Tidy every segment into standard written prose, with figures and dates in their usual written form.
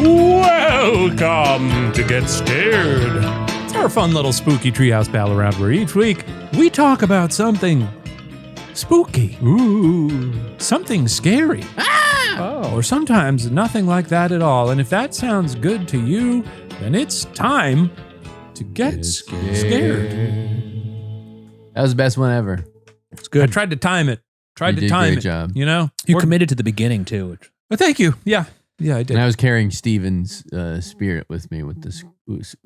Welcome to Get Scared. It's our fun little spooky treehouse pal around where each week we talk about something spooky. Ooh. Something scary. Or sometimes nothing like that at all. And if that sounds good to you, then it's time to get scared. That was the best one ever. It's good. I tried to time it. Great job. You know? You committed to the beginning, too. Well, thank you. Yeah, I did. And I was carrying Steven's spirit with me with this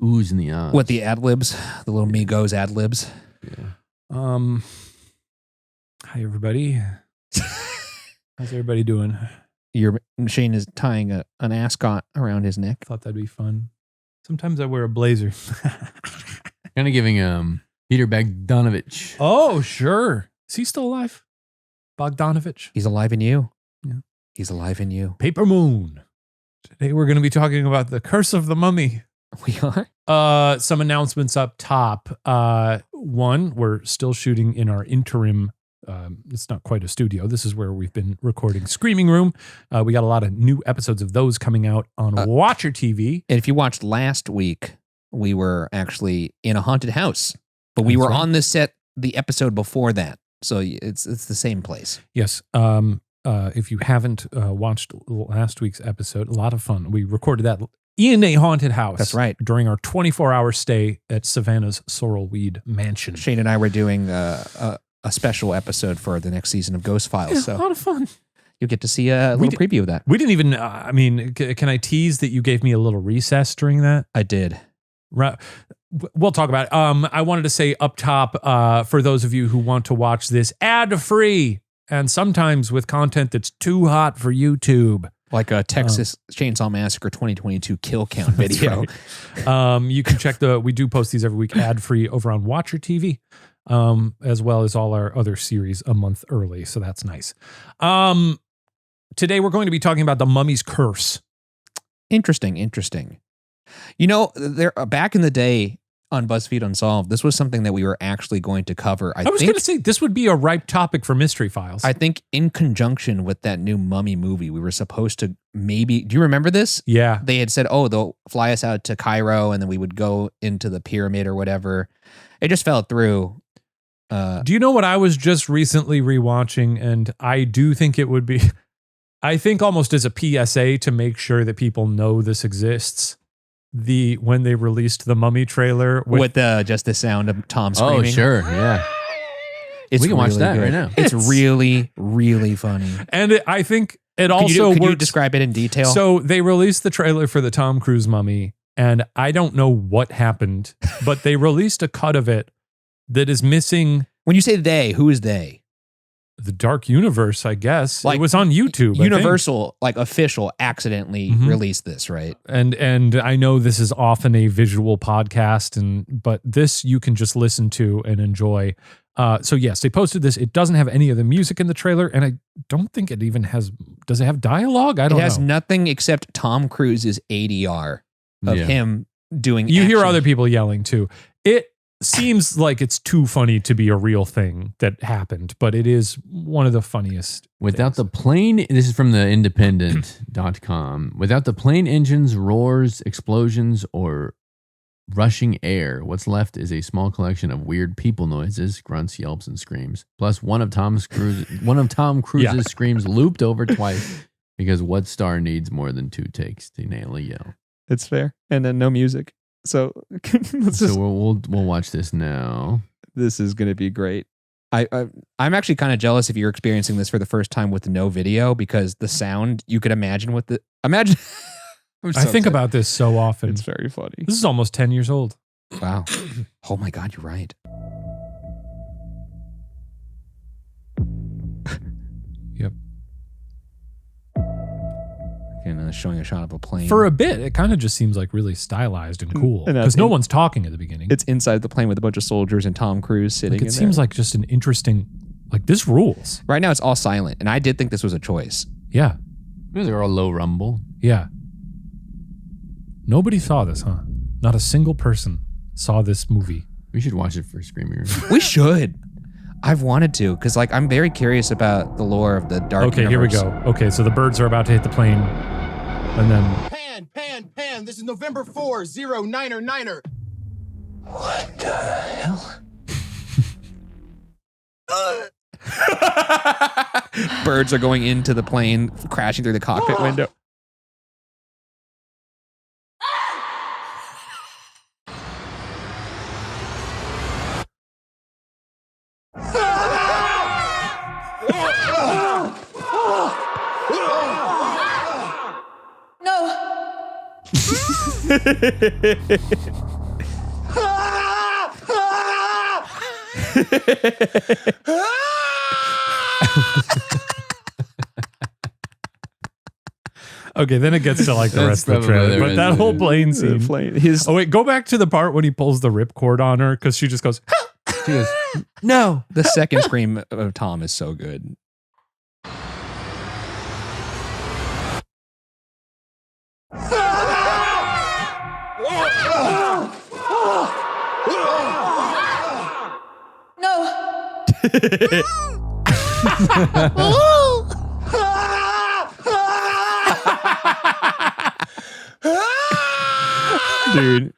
ooze in the eyes. What, the ad-libs? The little Migos ad-libs? Yeah. Hi, everybody. How's everybody doing? Shane is tying an ascot around his neck. Thought that'd be fun. Sometimes I wear a blazer. Kind of giving Peter Bogdanovich. Oh, sure. Is he still alive? Bogdanovich? He's alive in you. Yeah. He's alive in you. Paper Moon. Today we're going to be talking about The Curse of the Mummy. We are? Some announcements up top. One, we're still shooting in our interim. It's not quite a studio. This is where we've been recording Screaming Room. We got a lot of new episodes of those coming out on Watcher TV. And if you watched last week, we were actually in a haunted house. But we were on this set the episode before that. So it's the same place. Yes. If you haven't watched last week's episode, a lot of fun. We recorded that in a haunted house. That's right. During our 24-hour stay at Savannah's Sorrelweed Mansion. Shane and I were doing a special episode for the next season of Ghost Files. Yeah, so a lot of fun. You'll get to see a little preview of that. We didn't even, can I tease that you gave me a little recess during that? I did. Right. We'll talk about it. I wanted to say up top, for those of you who want to watch this ad-free and sometimes with content that's too hot for YouTube. Like a Texas Chainsaw Massacre 2022 kill count video. Right. You can check we do post these every week ad-free over on Watcher TV, as well as all our other series a month early. So that's nice. Today we're going to be talking about The Mummy's Curse. Interesting. You know, back in the day on BuzzFeed Unsolved, this was something that we were actually going to cover. I was going to say, this would be a ripe topic for Mystery Files. I think in conjunction with that new Mummy movie, we were supposed to maybe... Do you remember this? Yeah. They had said, they'll fly us out to Cairo and then we would go into the pyramid or whatever. It just fell through. Do you know what I was just recently rewatching? And I do think it would be... I think almost as a PSA to make sure that people know this exists. When they released the Mummy trailer with just the sound of Tom screaming. Oh, sure, yeah. We can watch that right now. It's really, really funny. And I think it also Can you describe it in detail? So they released the trailer for the Tom Cruise Mummy, and I don't know what happened, but they released a cut of it that is missing. When you say they, who is they? The Dark Universe, I guess. Like, it was on YouTube. Universal, official, accidentally released this, right? And I know this is often a visual podcast, but this you can just listen to and enjoy. So yes, they posted this. It doesn't have any of the music in the trailer, and I don't think it even has. Does it have dialogue? I don't know. It has nothing except Tom Cruise's ADR of him doing. You hear other people yelling too. It seems like it's too funny to be a real thing that happened, but it is one of the funniest. Without the plane, this is from the independent.com. Without the plane engines, roars, explosions, or rushing air, what's left is a small collection of weird people noises, grunts, yelps, and screams. Plus one of Tom Cruise's screams looped over twice, because what star needs more than 2 takes to nail a yell? It's fair. And then no music. So we'll watch this now. This is going to be great. I'm actually kind of jealous if you're experiencing this for the first time with no video, because the sound you could imagine with the imagine. I think about this so often. It's very funny. This is almost 10 years old. Wow. Oh my God, you're right. Yep. And showing a shot of a plane. For a bit, it kind of just seems like really stylized and cool, because no one's talking at the beginning. It's inside the plane with a bunch of soldiers and Tom Cruise sitting. It seems like just an interesting. This rules. Right now, it's all silent, and I did think this was a choice. Yeah, these are all low rumble. Yeah. Nobody saw this, huh? Not a single person saw this movie. We should watch it for Screaming Room. We should. I've wanted to, because I'm very curious about the lore of the Dark Universe. Here we go. Okay, so the birds are about to hit the plane, and then man. This is November 409er. What the hell? Birds are going into the plane, crashing through the cockpit window. Okay, then it gets to like the That's rest of the probably trailer. the But rest that of whole it. plane scene. Oh wait, go back to the part when he pulls the ripcord on her because she just goes. She goes, no. The second scream of Tom is so good. Dude,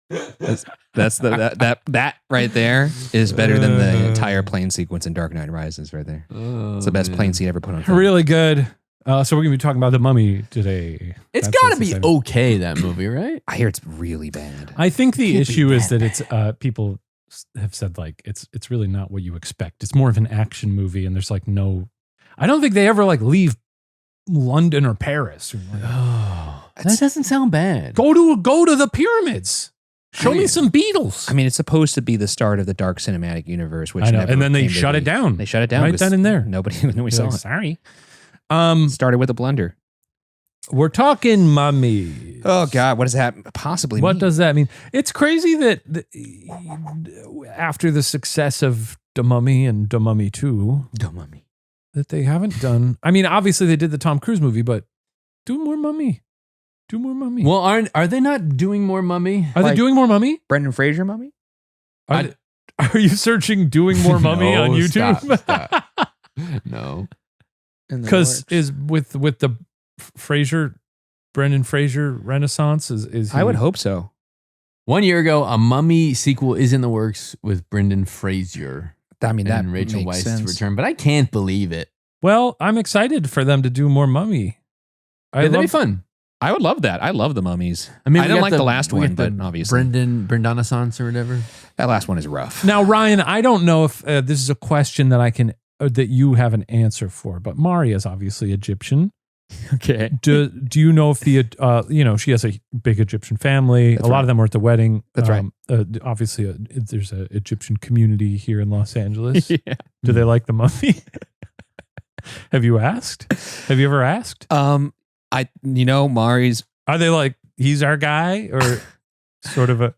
that right there is better than the entire plane sequence in Dark Knight Rises. Right there, it's the best plane scene ever put on film. Really good. So we're gonna be talking about The Mummy today. It's That's got to what's be exciting. okay, that movie, right? I hear it's really bad. I think the Can't be issue is that that it's people have said like it's really not what you expect. It's more of an action movie, and there's like no. I don't think they ever like leave London or Paris. Or, like, Oh, that doesn't sound bad. go to the pyramids. Show me some Beatles. I mean, it's supposed to be the start of the dark cinematic universe, which I know, never and then they came to shut be. it down. They shut it down right because then and there. Nobody knew we You're saw like, it. sorry. Started with a blunder. We're talking mummies. Oh God, what does that possibly What mean? does that mean? It's crazy that after the success of The Mummy and The Mummy 2, The Mummy. that they haven't done. I mean, obviously they did the Tom Cruise movie, but do more Mummy. Do more Mummy. Well, are they not doing more Mummy? Are they doing more Mummy? Brendan Fraser Mummy? Are you searching doing more Mummy No, on YouTube? stop. No. Because is with the Brendan Fraser Renaissance is I would hope so. 1 year ago, a Mummy sequel is in the works with Brendan Fraser I mean, that and Rachel makes Weisz's sense. return, but I can't believe it. Well, I'm excited for them to do more Mummy. That'd be fun. I would love that. I love the mummies. I mean, I we didn't got like the last we one, got the but obviously Brendanissance or whatever. that last one is rough. Now, Ryan, I don't know if this is a question that I can that you have an answer for, but Maria is obviously Egyptian. Okay. Do you know if the she has a big Egyptian family? That's a lot right. of them are at the wedding. That's right. Obviously, there's an Egyptian community here in Los Angeles. Yeah. Do they like the mummy? Have you asked? Have you ever asked? Mari's Are they like he's our guy or sort of a?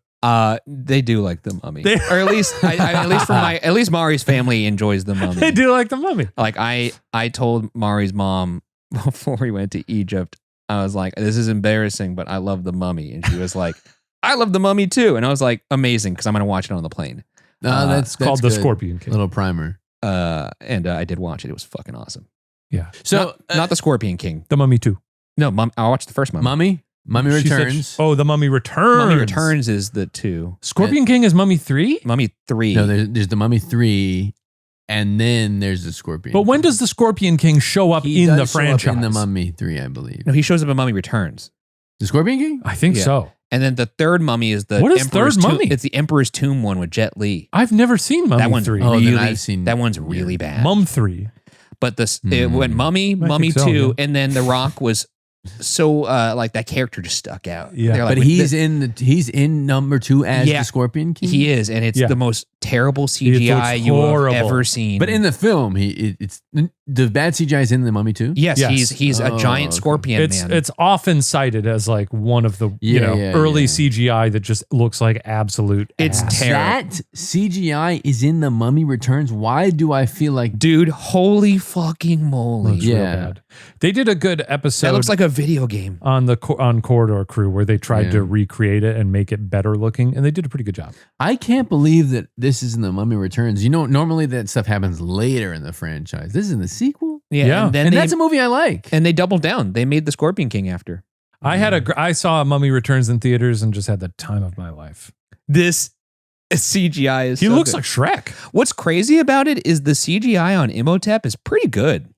they do like the mummy, They- or at least at least Mari's family enjoys the mummy. They do like the mummy. Like I told Mari's mom before we went to Egypt, I was like, this is embarrassing, but I love the mummy. And she was like, I love the mummy too. And I was like, amazing, because I'm going to watch it on the plane. That's Called The good. Scorpion King. Little primer. And I did watch it. It was fucking awesome. Yeah. So Not the Scorpion King. The Mummy 2. No, I watched the first Mummy. Mummy She said Returns. The Mummy Returns. Mummy Returns is the 2. Scorpion King is Mummy 3? Mummy 3. No, there's the Mummy 3, and then there's the Scorpion. But when does the Scorpion King show up He in the does show up franchise? in the Mummy 3, I believe. No, he shows up in Mummy Returns. The Scorpion King? I think Yeah. so. And then the third Mummy is the What is Emperor's third Tomb. Mummy? It's the Emperor's Tomb one with Jet Li. I've never seen Mummy That one's 3. Oh, then really, I've seen- that one's really bad. Mum 3. But it went Mummy, Mummy think so, 2, yeah. and then The Rock was so like that character just stuck out. Yeah. They're like, But he's in number 2 as Yeah. the Scorpion King. he is, and it's Yeah. the most terrible CGI looks you have horrible. ever seen. But in the film, it's the bad CGI is in the Mummy too. yes, Yes. he's a Oh, giant okay. scorpion man. It's often cited as like one of the Yeah, early yeah. CGI that just looks like absolute It's ass. terrible. That CGI is in the Mummy Returns. Why do I feel like Dude, holy fucking moly! Looks real Yeah. bad. They did a good episode That looks like a video game. on the on Corridor Crew where they tried Yeah. to recreate it and make it better looking, and they did a pretty good job. I can't believe that this is in the Mummy Returns? You know, normally that stuff happens later in the franchise. This is in the sequel, Yeah, Yeah. and then and they, that's a movie I like. and they doubled down. They made the Scorpion King after. I saw Mummy Returns in theaters and just had the time of my life. This CGI is He so looks good. like Shrek. What's crazy about it is the CGI on Imhotep is pretty good.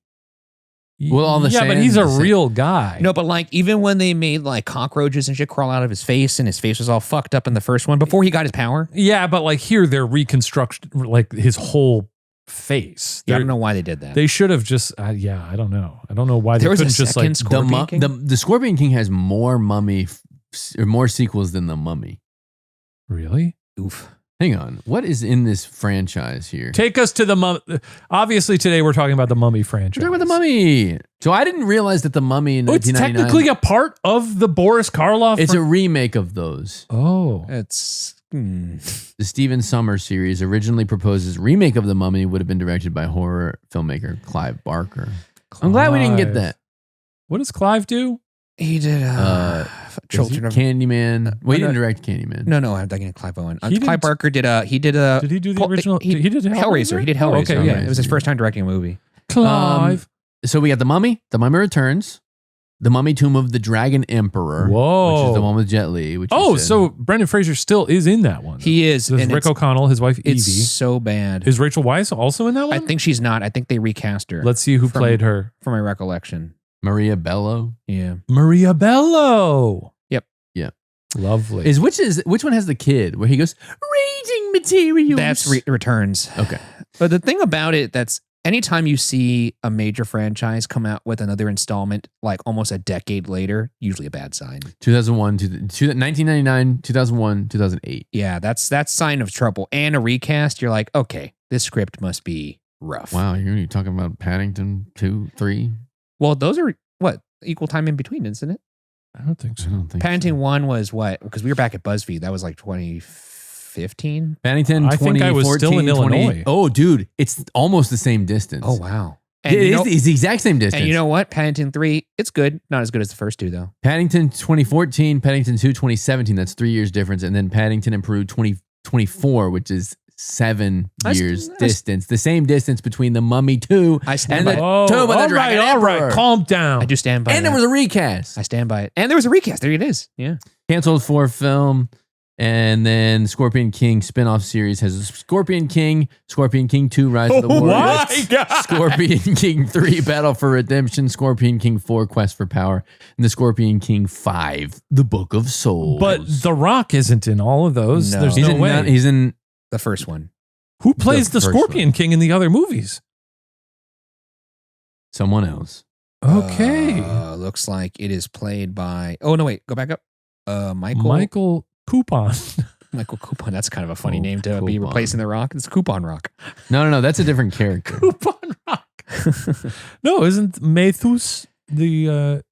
Well, all the yeah, but sand- he's a the sand- real guy. No, but like even when they made like cockroaches and shit crawl out of his face and his face was all fucked up in the first one before he got his power. Yeah, but like here they're reconstruct like his whole face. Yeah, I They're- don't know why they did that. They should have just. I don't know. I don't know why they There was a couldn't just like. second Scorpion King? The Scorpion King has more or more sequels than the Mummy. Really? Oof. Hang on, what is in this franchise here? Take us to the Mummy. Obviously, today we're talking about the Mummy franchise. We're talking about the Mummy. So I didn't realize that the Mummy in Oh, it's 1999. technically a part of the Boris Karloff. It's a remake of those. Oh, It's The Stephen Sommers series originally proposes remake of the Mummy would have been directed by horror filmmaker Clive Barker. I'm glad we didn't get that. What does Clive do? he did Children of Candyman. Well, he didn't direct Candyman. No, I'm thinking of Clive Owen. He didn't- Clive Barker did Did he do the original? He did Hellraiser. He did Oh, Hellraiser. okay, Yeah, yeah. it was his first time directing a movie. Clive. So we got the Mummy Returns, the Mummy Tomb of the Dragon Emperor, Whoa. which is the one with Jet Li. Which you Oh, said. so Brendan Fraser still is in that one. He is. There's and Rick it's, O'Connell, his wife Evie. it's so bad. Is Rachel Weisz also in that one? I think she's not. I think they recast her. Let's see who From- played her. from my recollection. Maria Bello. Yeah. Maria Bello. Yep. Yeah. Lovely. Which one has the kid where he goes reading materials? That's Returns. Okay. But the thing about it, that's anytime you see a major franchise come out with another installment, like almost a decade later, usually a bad sign. 2001 to 1999, 2001, 2008. Yeah, that's sign of trouble. And a recast, you're like, okay, this script must be rough. Wow, you're talking about Paddington 2, 3? Well, those are what equal time in between, isn't it? I don't think I so. don't think Paddington 1 was what? Because we were back at BuzzFeed. That was like 2015. Paddington I think I was still in 2014, Illinois. Oh, dude, it's almost the same distance. Oh, wow. It And, you know, is the exact same distance. and you know what? Paddington 3, it's good. Not as good as the first two, though. Paddington 2014, Paddington 2 2017, that's 3 years difference. And then Paddington and Peru 2024, which is 7 years distance. The same distance between the Mummy 2 I stand and by the it. Tomb of the all Dragon right, all right. Emperor. Calm down. I do stand by it. And there was a recast. I stand by it. And there was a recast. There it is. Yeah. Canceled for film. And then Scorpion King spin-off series has Scorpion King 2 Rise of the Warriors, my God. Scorpion King 3 Battle for Redemption, Scorpion King 4 Quest for Power, and the Scorpion King 5 The Book of Souls. But The Rock isn't in all of those. No. There's he's no in way. none- he's in The first one. Who plays the first Scorpion one. King in the other movies? someone else. Okay. Looks like it is played by. Oh, no, wait. Go back up. Michael Michael Coupon. Michael Coupon. That's kind of a funny Oh, name to be Coupon. replacing The Rock. It's Coupon Rock. No, that's a different character. Coupon Rock. No, isn't Mathus the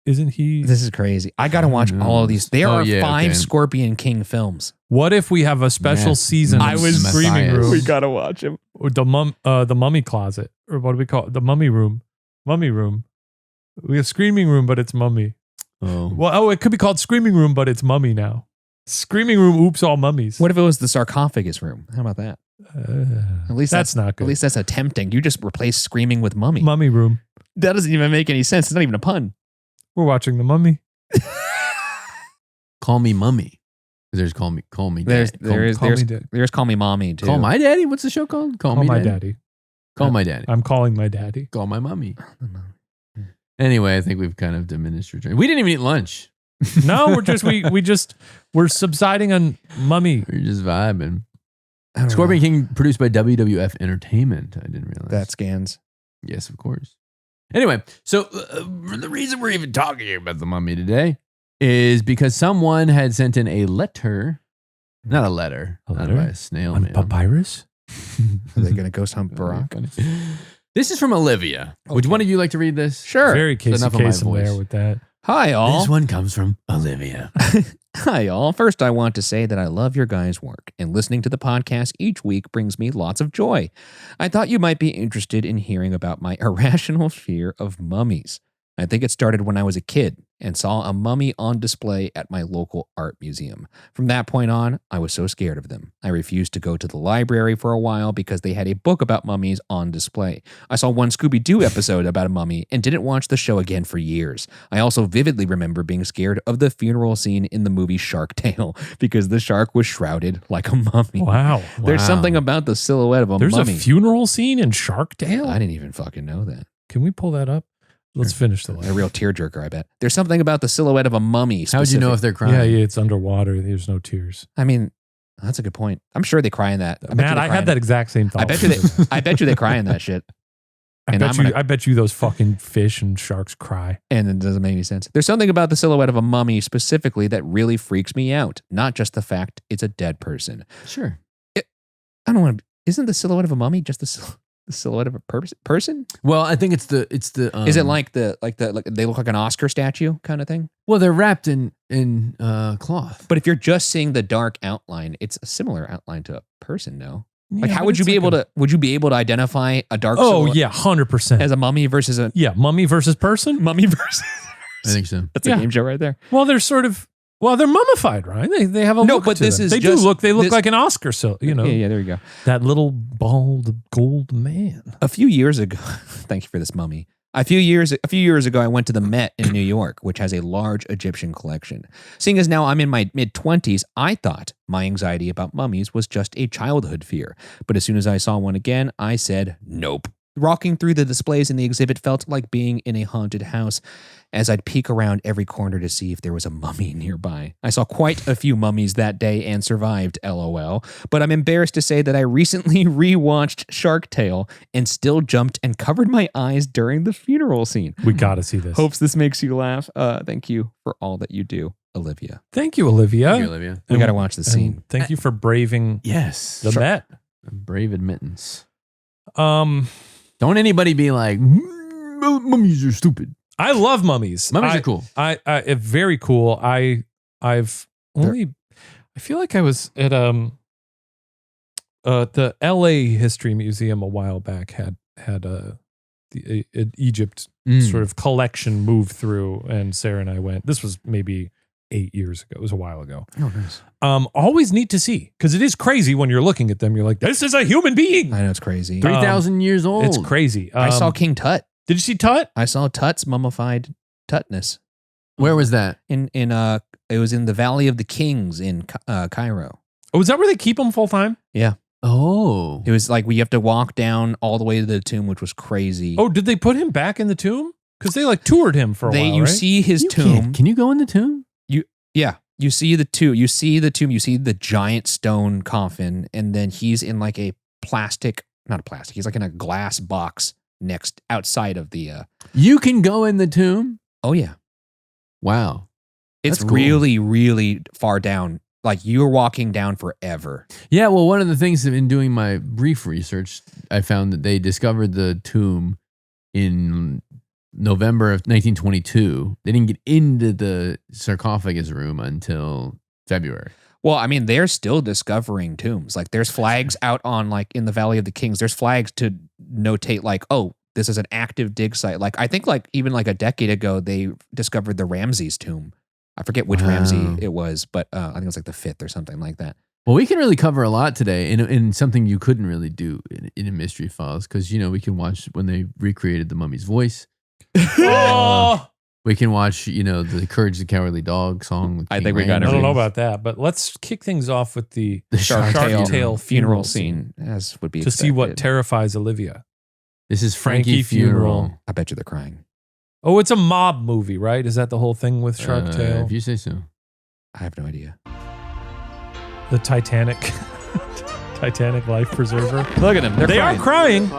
isn't he? This is crazy. I got to watch Who all of these. There knows? are Oh, yeah, 5 okay. Scorpion King films. What if we have a special Math- season I of was- Screaming Messiahs. Room? We got to watch him. Or the mummy closet, or what do we call it? The mummy room. Mummy room. We have Screaming Room, but it's mummy. Oh. Well, it could be called Screaming Room, but it's mummy now. Screaming Room, oops, all mummies. What if it was the sarcophagus room? How about that? At least that's not good. At least that's attempting. You just replace screaming with mummy. Mummy Room. That doesn't even make any sense. It's not even a pun. We're watching the mummy. Call Me Mummy. There's Call Me There's Daddy. there's Call Me Mommy too. Call My Daddy? What's the show called? Call my daddy. Call My Daddy. I'm calling my daddy. Call My Mummy. Anyway, I think we've kind of diminished our We didn't even eat lunch. No, we're subsiding on mummy. We're just vibing. I don't Scorpion know. King produced by WWF Entertainment. I didn't realize. That scans. Yes, of course. Anyway, so the reason we're even talking about the Mummy today is because someone had sent in a letter. Not a letter. A Not letter? by a snail On mail. papyrus? Are they gonna ghost hunt Barack? This is from Olivia. Would Okay. one of you like to read this? Sure. Very Casey enough of my Kasem there voice. with that. Hi all. This one comes from Olivia. Hi, all. First, I want to say that I love your guys' work, and listening to the podcast each week brings me lots of joy. I thought you might be interested in hearing about my irrational fear of mummies. I think it started when I was a kid and saw a mummy on display at my local art museum. From that point on, I was so scared of them. I refused to go to the library for a while because they had a book about mummies on display. I saw one Scooby-Doo episode about a mummy and didn't watch the show again for years. I also vividly remember being scared of the funeral scene in the movie Shark Tale because the shark was shrouded like a mummy. Wow. There's something about the silhouette of a There's mummy. a funeral scene in Shark Tale? I didn't even fucking know that. Can we pull that up? Let's finish the A line. real tearjerker, I bet. There's something about the silhouette of a mummy. How would you know if they're crying? Yeah, it's underwater. There's no tears. I mean, that's a good point. I'm sure they cry in that. Matt, I had that exact same thought. I bet you they cry in that shit. I bet you those fucking fish and sharks cry. And it doesn't make any sense. There's something about the silhouette of a mummy specifically that really freaks me out. Not just the fact it's a dead person. Sure. I don't want to. Isn't the silhouette of a mummy just the silhouette of a person? Well, I think it's the. Is it like they look like an Oscar statue kind of thing? Well, they're wrapped in cloth. But if you're just seeing the dark outline, it's a similar outline to a person. No. Like, Yeah, how but would you it's be able like to? Would you be able to identify a dark? Oh silhouette yeah, 100%. as a mummy versus a Mummy versus person. mummy versus. I think so. That's a game show right there. Well, they're sort of. Well, they're mummified, right? They have a No, look but to this them. is They just- do look. They look this- like an Oscar. So Yeah, there you go. that little bald gold man. A few years ago, thank you for this mummy. A few years ago, I went to the Met in New York, which has a large Egyptian collection. Seeing as now I'm in my mid-20s, I thought my anxiety about mummies was just a childhood fear. But as soon as I saw one again, I said, nope. Walking through the displays in the exhibit felt like being in a haunted house as I'd peek around every corner to see if there was a mummy nearby. I saw quite a few mummies that day and survived, LOL. But I'm embarrassed to say that I recently rewatched Shark Tale and still jumped and covered my eyes during the funeral scene. We got to see this. Hopes this makes you laugh. Thank you for all that you do, Olivia. Thank you, Olivia. Thank you, Olivia. We got to watch the And scene. thank you for braving Yes. the Met. Brave admittance. Don't Don't anybody be like, mummies are stupid. I love mummies. Mummies are cool. I very cool. I feel like I was at the LA History Museum a while back had the Egypt sort of collection move through, and Sarah and I went. This was maybe 8 years ago. It was a while ago. Oh, nice. Always neat to see, because it is crazy when you're looking at them. You're like, this is a human being. I know it's crazy. 3,000 years old. It's crazy. I saw King Tut. Did you see Tut? I saw Tut's mummified Tutness. Where was that? It was in the Valley of the Kings in Cairo. Oh, is that where they keep them full time? Yeah. Oh. It was like you have to walk down all the way to the tomb, which was crazy. Oh, did they put him back in the tomb? Because they like toured him for a while, You right? see his You tomb. can't. Can you go in the tomb? Yeah. You see the tomb. You see the giant stone coffin, and then he's in like a not a plastic. He's like in a glass box outside of the. You can go in the tomb? Oh yeah. Wow. It's That's cool. really, really far down. Like you're walking down forever. Yeah, well, one of the things in doing my brief research, I found that they discovered the tomb in November of 1922. They didn't get into the sarcophagus room until February. Well, I mean, they're still discovering tombs. Like there's flags out on like in the Valley of the Kings. There's flags to notate like, oh, this is an active dig site. Like I think like even like a decade ago, they discovered the Ramses tomb. I forget which Ramsey it was, but I think it was like the 5th or something like that. Well, we can really cover a lot today in something you couldn't really do in a Mystery Files, because, you know, we can watch when they recreated the mummy's voice. Oh, We can watch, you know, the Courage the Cowardly Dog song. With I King think we got I Ramses. don't know about that, but let's kick things off with the Shark Tale funeral scene, as would be to see what expected. terrifies Olivia. This is Frankie Frankie Funeral. Funeral. I bet you they're crying. Oh, it's a mob movie, right? Is that the whole thing with Shark Tale? If you say so. I have no idea. The Titanic, Titanic life preserver. Look at them. They're They crying. are crying.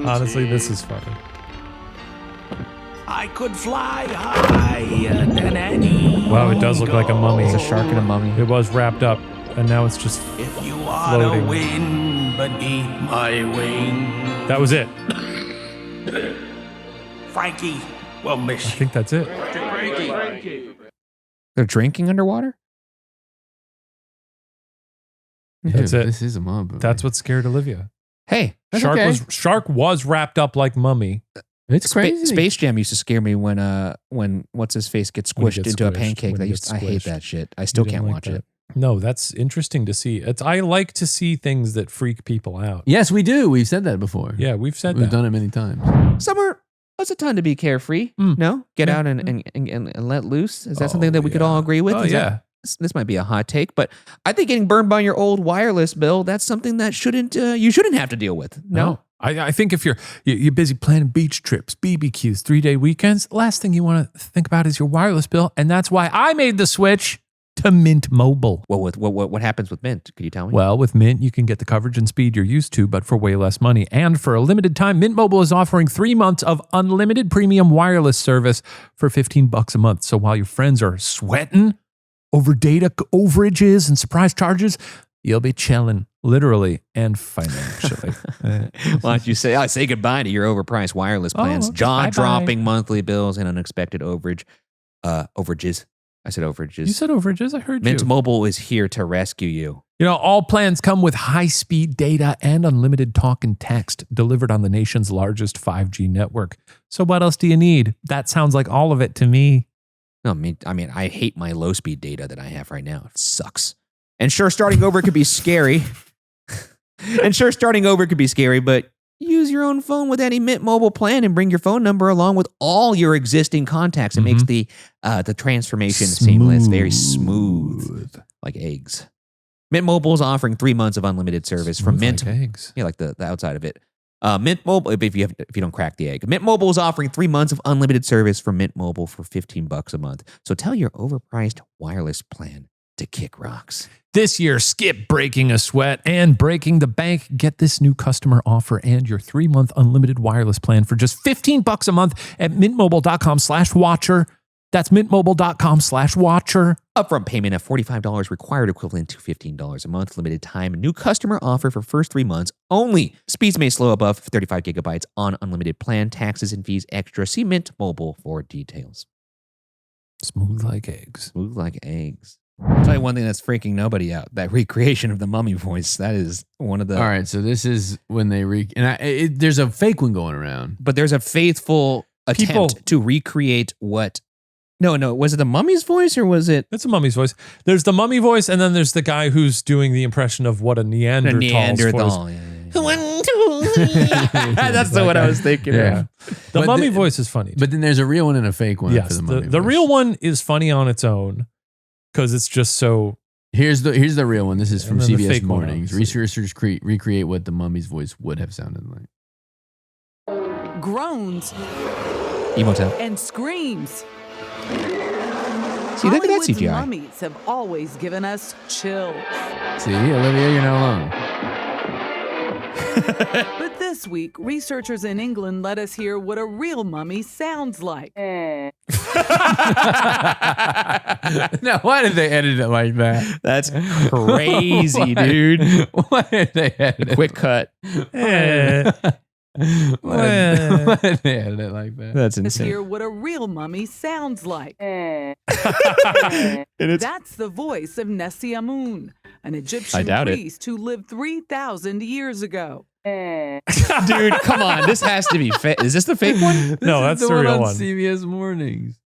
Honestly, this is funny. I could fly higher than any. Wow, it does look like a mummy. It's a shark and a mummy. It was wrapped up, and now it's just If you are floating. the wind beneath my wing, that was it. Frankie will I miss you. think that's it. They're drinking underwater? That's Dude, it. This is a mob movie. That's what scared Olivia. Hey, That's Shark okay. was wrapped up like mummy. It's crazy. Space Jam used to scare me when what's his face gets When he squished gets into a squished, pancake. when he gets I hate squished. that shit. I still You can't don't like watch that? it. No, that's interesting to see. I like to see things that freak people out. Yes, we do. We've said that before. Yeah, we've said We've that. done it many times. Summer, that's a time to be carefree. No, get out and let loose. Is that something that we could all agree with? Oh, Is yeah. This might be a hot take, but I think getting burned by your old wireless bill, that's something that you shouldn't have to deal with. No. I think if you're busy planning beach trips, BBQs, 3-day weekends, last thing you want to think about is your wireless bill. And that's why I made the switch to Mint Mobile. Well, what happens with Mint? Could you tell me? Well, with Mint, you can get the coverage and speed you're used to, but for way less money. And for a limited time, Mint Mobile is offering 3 months of unlimited premium wireless service for $15 a month. So while your friends are sweating over data overages and surprise charges, you'll be chilling, literally and financially. Why don't you say goodbye to your overpriced wireless plans, okay. jaw-dropping monthly bills, and unexpected overages. I said overages. You said overages? I heard Mint you. Mobile is here to rescue you. You know, all plans come with high-speed data and unlimited talk and text delivered on the nation's largest 5G network. So what else do you need? That sounds like all of it to me. No, I mean, I hate my low-speed data that I have right now. It sucks. And sure, starting over could be scary. But use your own phone with any Mint Mobile plan and bring your phone number along with all your existing contacts. It makes the transformation seamless, very smooth, like eggs. Mint Mobile is offering 3 months of unlimited service from Mint. Like eggs. Yeah, like the outside of it. Mint Mobile, if you don't crack the egg. Mint Mobile is offering 3 months of unlimited service from Mint Mobile for $15 a month. So tell your overpriced wireless plan to kick rocks. This year, skip breaking a sweat and breaking the bank. Get this new customer offer and your 3-month unlimited wireless plan for just $15 a month at mintmobile.com/watcher. That's mintmobile.com/watcher. Upfront payment of $45 required, equivalent to $15 a month. Limited time. New customer offer for first 3 months only. Speeds may slow above 35 gigabytes on unlimited plan. Taxes and fees extra. See Mint Mobile for details. Smooth like eggs. Smooth like eggs. I'll tell you one thing that's freaking nobody out. That recreation of the mummy voice. That is one of the... All right, so this is when they there's a fake one going around. But there's a faithful attempt to recreate what... No, was it the mummy's voice or was it... It's a mummy's voice. There's the mummy voice, and then there's the guy who's doing the impression of what a Neanderthal voice. Yeah. 1, 2, 3. That's the one I was thinking Yeah. of. The mummy voice is funny. But then there's a real one and a fake one. Yes, for the mummy the voice. real one is funny on its own because it's just so... Here's the real one. This is from And then the CBS fake one, Mornings. obviously. Researchers recreate what the mummy's voice would have sounded like. Groans Emotel. and screams. See, look at that Hollywood's CGI. mummies have always given us chills. See, Olivia, you're not alone. But this week, researchers in England let us hear what a real mummy sounds like. Now, why did they edit it like that? That's crazy, dude. Why did they edit it? Quick cut. Why did they edit it like that? That's Let's hear insane. what a real mummy sounds like. And it's That's the voice of Nessiamun, an Egyptian doubt it. priest who lived 3,000 years ago. dude, come on. This has to be fake. Is this the fake one? No, that's the real on one. CBS Mornings.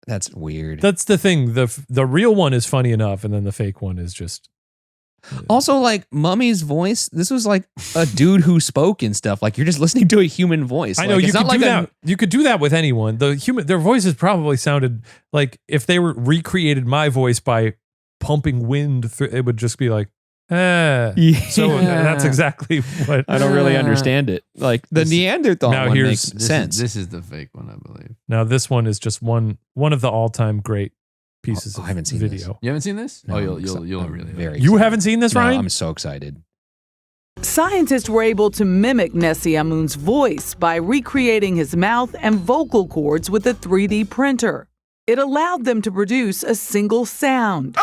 That's weird. That's the thing. The real one is funny enough, and then the fake one is just... Also, like Mummy's voice, this was like a dude who spoke and stuff. Like you're just listening to a human voice. I know Like, you it's could not do like that. You could do that with anyone. Their voices probably sounded like if they were recreated my voice by pumping wind through, it would just be like, Yeah. So that's exactly what. I don't really understand it. Like the Neanderthal now one here's- makes sense. This is the fake one, I believe. Now this one is just one of the all-time great pieces Oh, of I haven't seen video. You haven't seen this? No, you'll I'm really very You excited. haven't seen this, No, Ryan? I'm so excited. Scientists were able to mimic Nessiamun's voice by recreating his mouth and vocal cords with a 3D printer. It allowed them to produce a single sound.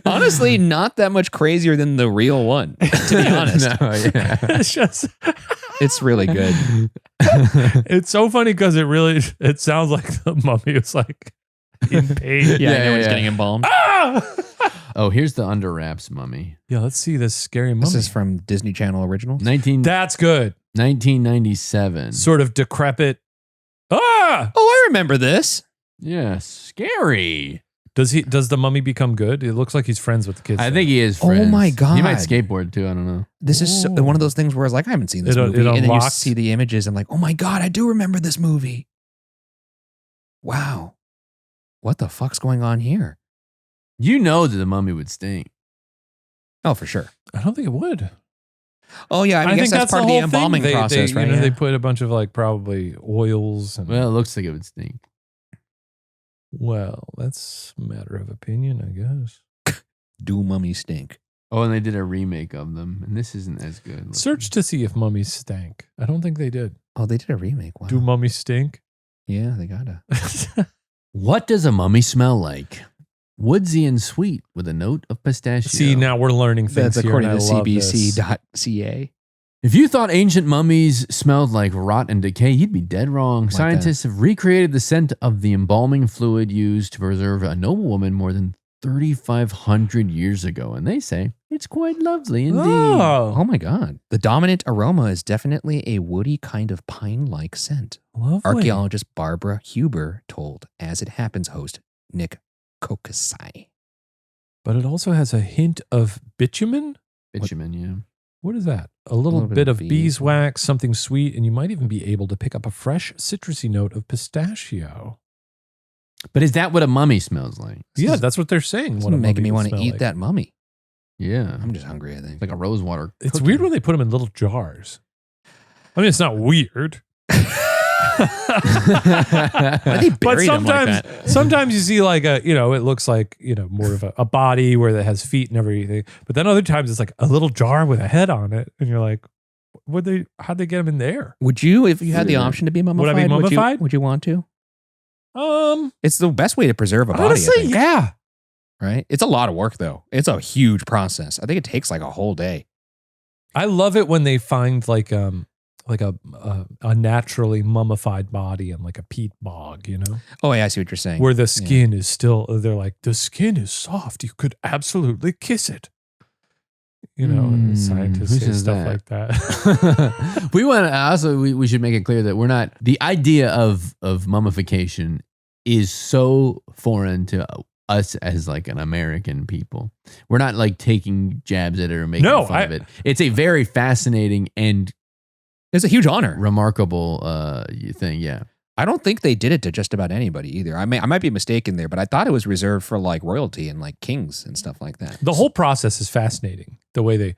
Honestly, not that much crazier than the real one, to be honest. No, yeah. It's just, It's really good. it's so funny because it sounds like the mummy was like, in pain. Yeah, I know when he's getting embalmed. Oh, here's the under wraps mummy. Yeah, let's see this scary mummy. This is from Disney Channel Originals. That's good. 1997. Sort of decrepit. Ah! Oh, I remember this. Yeah, scary. Does the mummy become good? It looks like he's friends with the kids. I think he is Oh friends. my God. He might skateboard too. I don't know. This is one of those things where I was like, I haven't seen this movie. It And then you unlocks. see the images. I'm like, oh my God, I do remember this movie. Wow. What the fuck's going on here? You know that the mummy would stink. Oh, for sure. I don't think it would. Oh, yeah. I guess that's part of the embalming process, right? You know, Yeah. they put a bunch of like probably oils. And, Well, it looks like it would stink. well, that's a matter of opinion, I guess. Do mummies stink? Oh, and they did a remake of them, and this isn't as good. looking. Search to see if mummies stank. I don't think they did. Oh, they did a remake. Wow. Do mummies stink? Yeah, they gotta. What does a mummy smell like? Woodsy and sweet with a note of pistachio. See, now we're learning things That's here. according and to I love this. CBC.ca. If you thought ancient mummies smelled like rot and decay, you'd be dead wrong. Like Scientists have recreated the scent of the embalming fluid used to preserve a noble woman more than 3,500 years ago, and they say it's quite lovely indeed. Oh Oh, my God. The dominant aroma is definitely a woody kind of pine-like scent. lovely. Archaeologist Barbara Huber told As It Happens host Nick Kokasai. But it also has a hint of bitumen. Bitumen, yeah. What is that? A little bit of beeswax, something sweet, and you might even be able to pick up a fresh citrusy note of pistachio. But is that what a mummy smells like? Yeah, that's what they're saying. It's What a making mummy me would want to smell eat like. that mummy. Yeah. I'm just hungry, I think. Like a rosewater It's cookie. weird when they put them in little jars. I mean, it's not weird. Why they But bury them like sometimes, that? sometimes you see like it looks like, more of a body where it has feet and everything. But then other times it's like a little jar with a head on it. And you're like, how'd they get them in there? Would you, if you had the option to be mummified, Would I be mummified? Would you want to? It's the best way to preserve a body, I Honestly, think, yeah. right? It's a lot of work, though. It's a huge process. I think it takes like a whole day. I love it when they find like a naturally mummified body in like a peat bog, Oh, yeah, I see what you're saying. where the skin is still, they're like, the skin is soft. You could absolutely kiss it. And scientists who say says stuff that? like that. We want to also, we should make it clear that we're not, the idea of mummification is so foreign to us as like an American people. We're not like taking jabs at it or making fun of it. It's a very fascinating and It's a huge honor. remarkable thing. Yeah. I don't think they did it to just about anybody either. I might be mistaken there, but I thought it was reserved for like royalty and like kings and stuff like that. The whole process is fascinating. The way they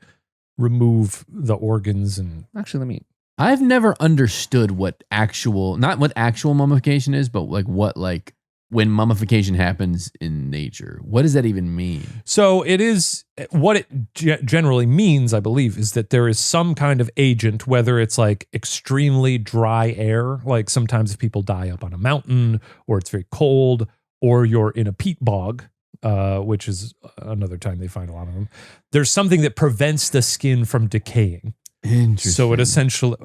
remove the organs and Actually, let me. I've never understood not what actual mummification is, but like when mummification happens in nature. What does that even mean? so it is what it generally means, I believe, is that there is some kind of agent, whether it's like extremely dry air, like sometimes if people die up on a mountain or it's very cold, or you're in a peat bog, which is another time they find a lot of them. There's something that prevents the skin from decaying. Interesting. So it essentially,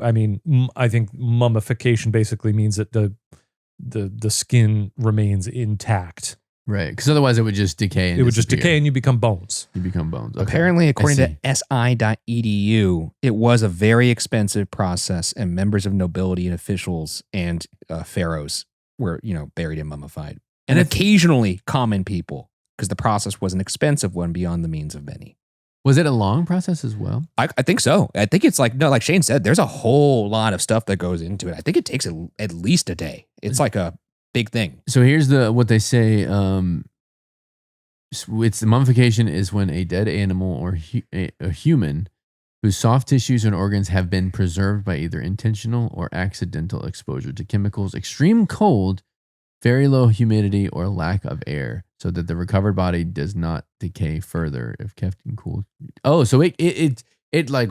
I think mummification basically means that the skin remains intact. Right. Because otherwise it would just decay. And It would just disappear. decay and you become bones. You become bones. Okay. Apparently, according I to si.edu, it was a very expensive process, and members of nobility and officials and pharaohs were, buried and mummified. And occasionally common people, because the process was an expensive one beyond the means of many. Was it a long process as well? I think so. I think it's like Shane said, there's a whole lot of stuff that goes into it. I think it takes at least a day. It's like a big thing. So here's what they say. It's the mummification is when a dead animal or a human whose soft tissues and organs have been preserved by either intentional or accidental exposure to chemicals, extreme cold, very low humidity, or lack of air, so that the recovered body does not decay further if kept in cool. Oh, so it like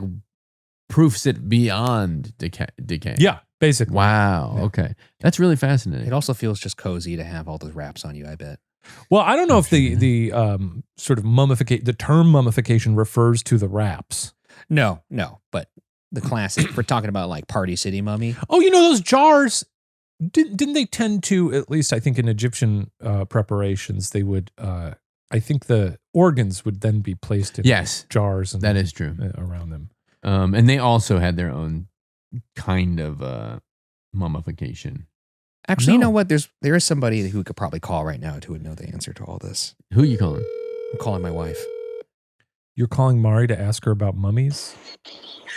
proofs it beyond decay. Yeah, basically. Wow. Yeah. Okay, that's really fascinating. It also feels just cozy to have all those wraps on you, I bet. Well, I don't know if the sort of the term mummification refers to the wraps. No, but the classic, we're talking about like Party City Mummy. Oh, those jars Didn't they tend to, at least I think in Egyptian preparations, they would, I think the organs would then be placed in Yes, jars and that is true. Around them. And they also had their own kind of mummification. Actually, you No. know what? There is somebody who we could probably call right now who would know the answer to all this. Who are you calling? I'm calling my wife. You're calling Mari to ask her about mummies?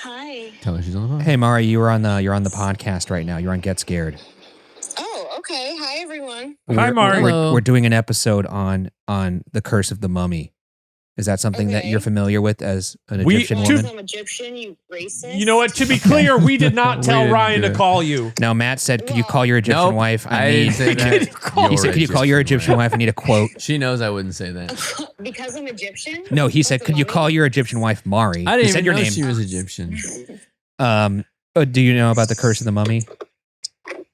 Hi. Tell her she's on the phone. Hey, Mari, you're on the podcast right now. You're on Get Scared. Oh, okay. Hi, everyone. Hi, Mari. Hello. We're doing an episode on the curse of the mummy. Is that something that Okay. you're familiar with as an We- Egyptian to- woman? I'm Egyptian, you racist. You know what? To be clear, we did not We tell didn't Ryan do to it. call you. Now, Matt said, "Could you call your Egyptian Nope, wife? I didn't say that. He said, "Could you call your Egyptian wife? I need a quote." She knows I wouldn't say that. Because I'm Egyptian? No, he said, What's a "Could you mummy? call your Egyptian wife Mari?" I He didn't said even your know name. she was Egyptian. Do you know about the curse of the mummy?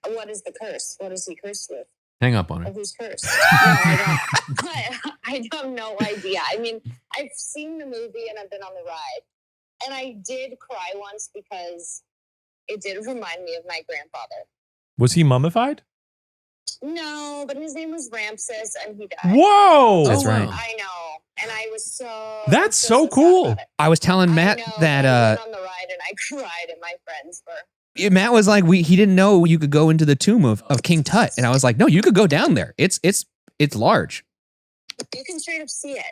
What is the curse? What is he cursed with? Hang up on Or her. who's cursed? No, I don't. I have no idea. I mean, I've seen the movie and I've been on the ride. And I did cry once because it did remind me of my grandfather. Was he mummified? No, but his name was Ramses and he died. Whoa! That's Oh, wow. right. I know. And I was so... That's so sad cool. about it. I was telling Matt I know, that I went on the ride and I cried and my friends were... Matt was like, he didn't know you could go into the tomb of King Tut, and I was like, no, you could go down there. It's large. You can straight up see it.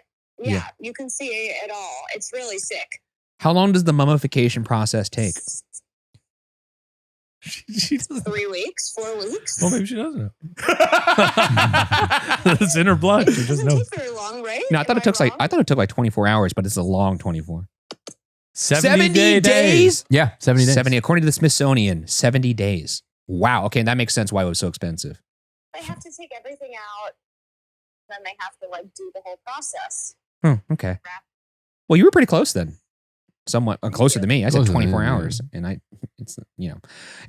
Yeah. Yeah, you can see it all. It's really sick. How long does the mummification process take? She doesn't. 3 weeks, 4 weeks. Well, maybe she doesn't know. It's in her blood. She It doesn't doesn't know. take very long, right? No, I thought Am it took wrong? like 24 hours, but it's a long 24. 70 days. Yeah, 70 days. 70, according to the Smithsonian, 70 days. Wow. Okay, that makes sense why it was so expensive. They have to take everything out. Then they have to do the whole process. Okay. Well, you were pretty close then. Somewhat closer than me. I said Closer than 24 me, hours, and